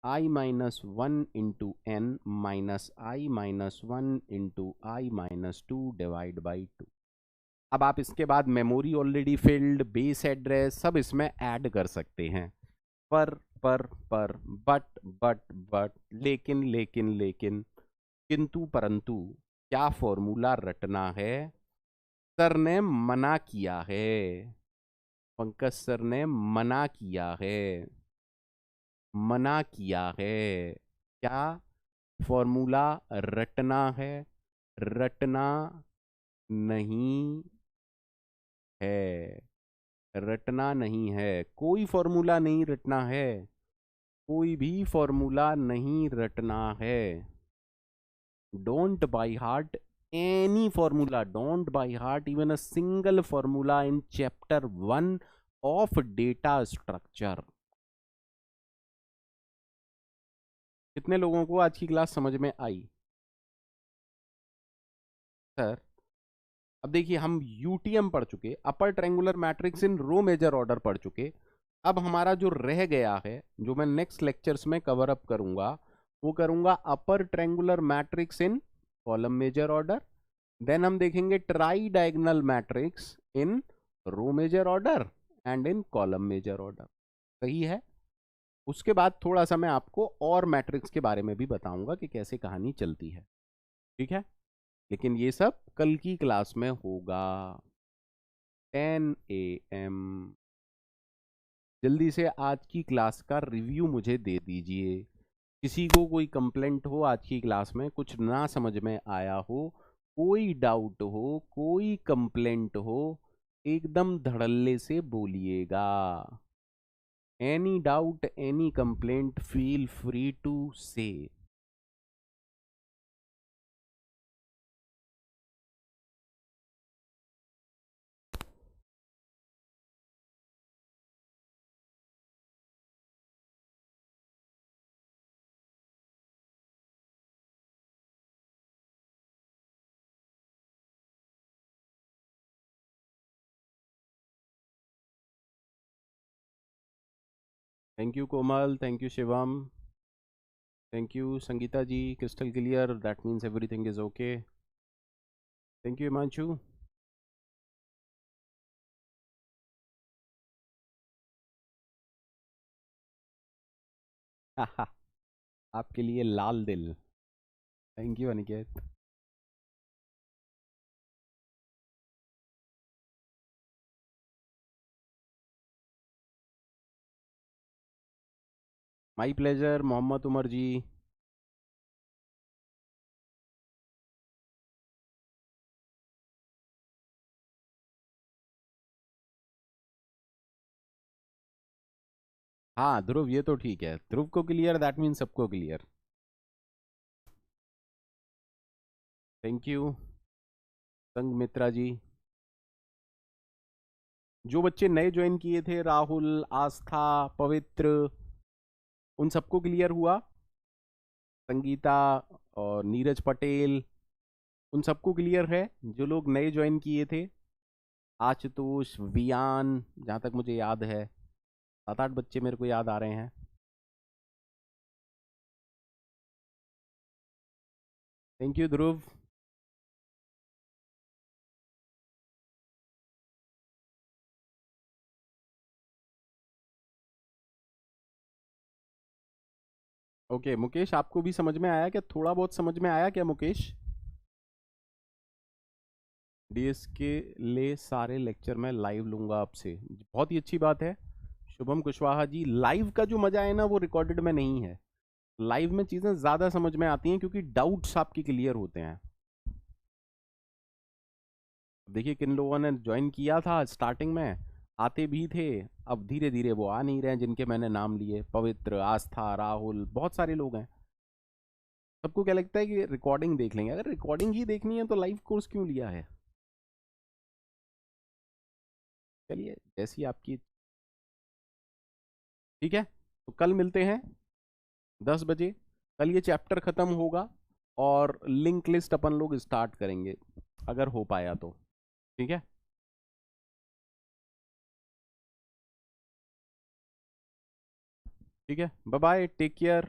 I minus one into n minus I minus one into I minus two divide by two. अब आप इसके बाद memory already filled, base address सब इसमें ऐड कर सकते हैं। पर पर बट लेकिन लेकिन लेकिन किंतु परंतु क्या फॉर्मूला रटना है, सर ने मना किया है। पंकज सर ने मना किया है, मना किया है। क्या फॉर्मूला रटना है, रटना नहीं है, रटना नहीं है। कोई फॉर्मूला नहीं रटना है, कोई भी फॉर्मूला नहीं रटना है। Don't buy heart any formula, don't by heart even a single formula in chapter 1 of data structure। कितने लोगों को आज की क्लास समझ में आई सर? अब देखिए हम यूटीएम पढ़ चुके, अपर triangular matrix in row major order पढ़ चुके। अब हमारा जो रह गया है, जो मैं नेक्स्ट लेक्चर्स में कवर अप करूंगा, वो करूंगा upper triangular matrix in column major order. Then हम देखेंगे tridiagonal matrix in row major order and in column major order. सही है। उसके बाद थोड़ा सा मैं आपको और मैट्रिक्स के बारे में भी बताऊंगा कि कैसे कहानी चलती है। ठीक है, लेकिन ये सब कल की क्लास में होगा 10 AM। जल्दी से आज की क्लास का रिव्यू मुझे दे दीजिए। किसी को कोई कंप्लेंट हो, आज की क्लास में कुछ ना समझ में आया हो, कोई डाउट हो, कोई कंप्लेंट हो, एकदम धड़ल्ले से बोलिएगा। Any doubt, any complaint, feel free to say. Thank you Komal, thank you Shivam, thank you Sangeeta ji. Crystal clear, that means everything is okay. Thank you Himanshu. आपके लिए लाल दिल। Thank you Aniket. My pleasure Mohammad Umar ji. हाँ ध्रुव, ये तो ठीक है, ध्रुव को क्लियर दैट मीन्स सबको clear. Thank you Sanghamitra जी। जो बच्चे नए ज्वाइन किए थे, राहुल, आस्था, पवित्र, उन सबको क्लियर हुआ। संगीता और नीरज पटेल, उन सबको क्लियर है जो लोग नए ज्वाइन किए थे। आशुतोष, वियान, जहाँ तक मुझे याद है 7-8 बच्चे मेरे को याद आ रहे हैं। Thank you Dhruv. Okay Mukesh, आपको भी समझ में आया क्या? थोड़ा बहुत समझ में आया क्या मुकेश? डीएस के लिए सारे लेक्चर में लाइव लूंगा आपसे, बहुत ही अच्छी बात है। शुभम कुशवाहा जी, लाइव का जो मजा है ना वो रिकॉर्डेड में नहीं है। लाइव में चीजें ज्यादा समझ में आती हैं क्योंकि डाउट्स आपके क्लियर होते हैं। देखिए किन लोगों ने ज्वाइन किया था स्टार्टिंग में, आते भी थे, अब धीरे धीरे वो आ नहीं रहे हैं जिनके मैंने नाम लिए। पवित्र, आस्था, राहुल, बहुत सारे लोग हैं। सबको क्या लगता है कि रिकॉर्डिंग देख लेंगे? अगर रिकॉर्डिंग ही देखनी है तो लाइव कोर्स क्यों लिया है? चलिए जैसी आपकी। ठीक है, तो कल मिलते हैं 10 बजे। कल ये चैप्टर ख़त्म होगा और लिंक लिस्ट अपन लोग स्टार्ट करेंगे अगर हो पाया तो। ठीक है। ठीक है, बाय बाय, टेक केयर।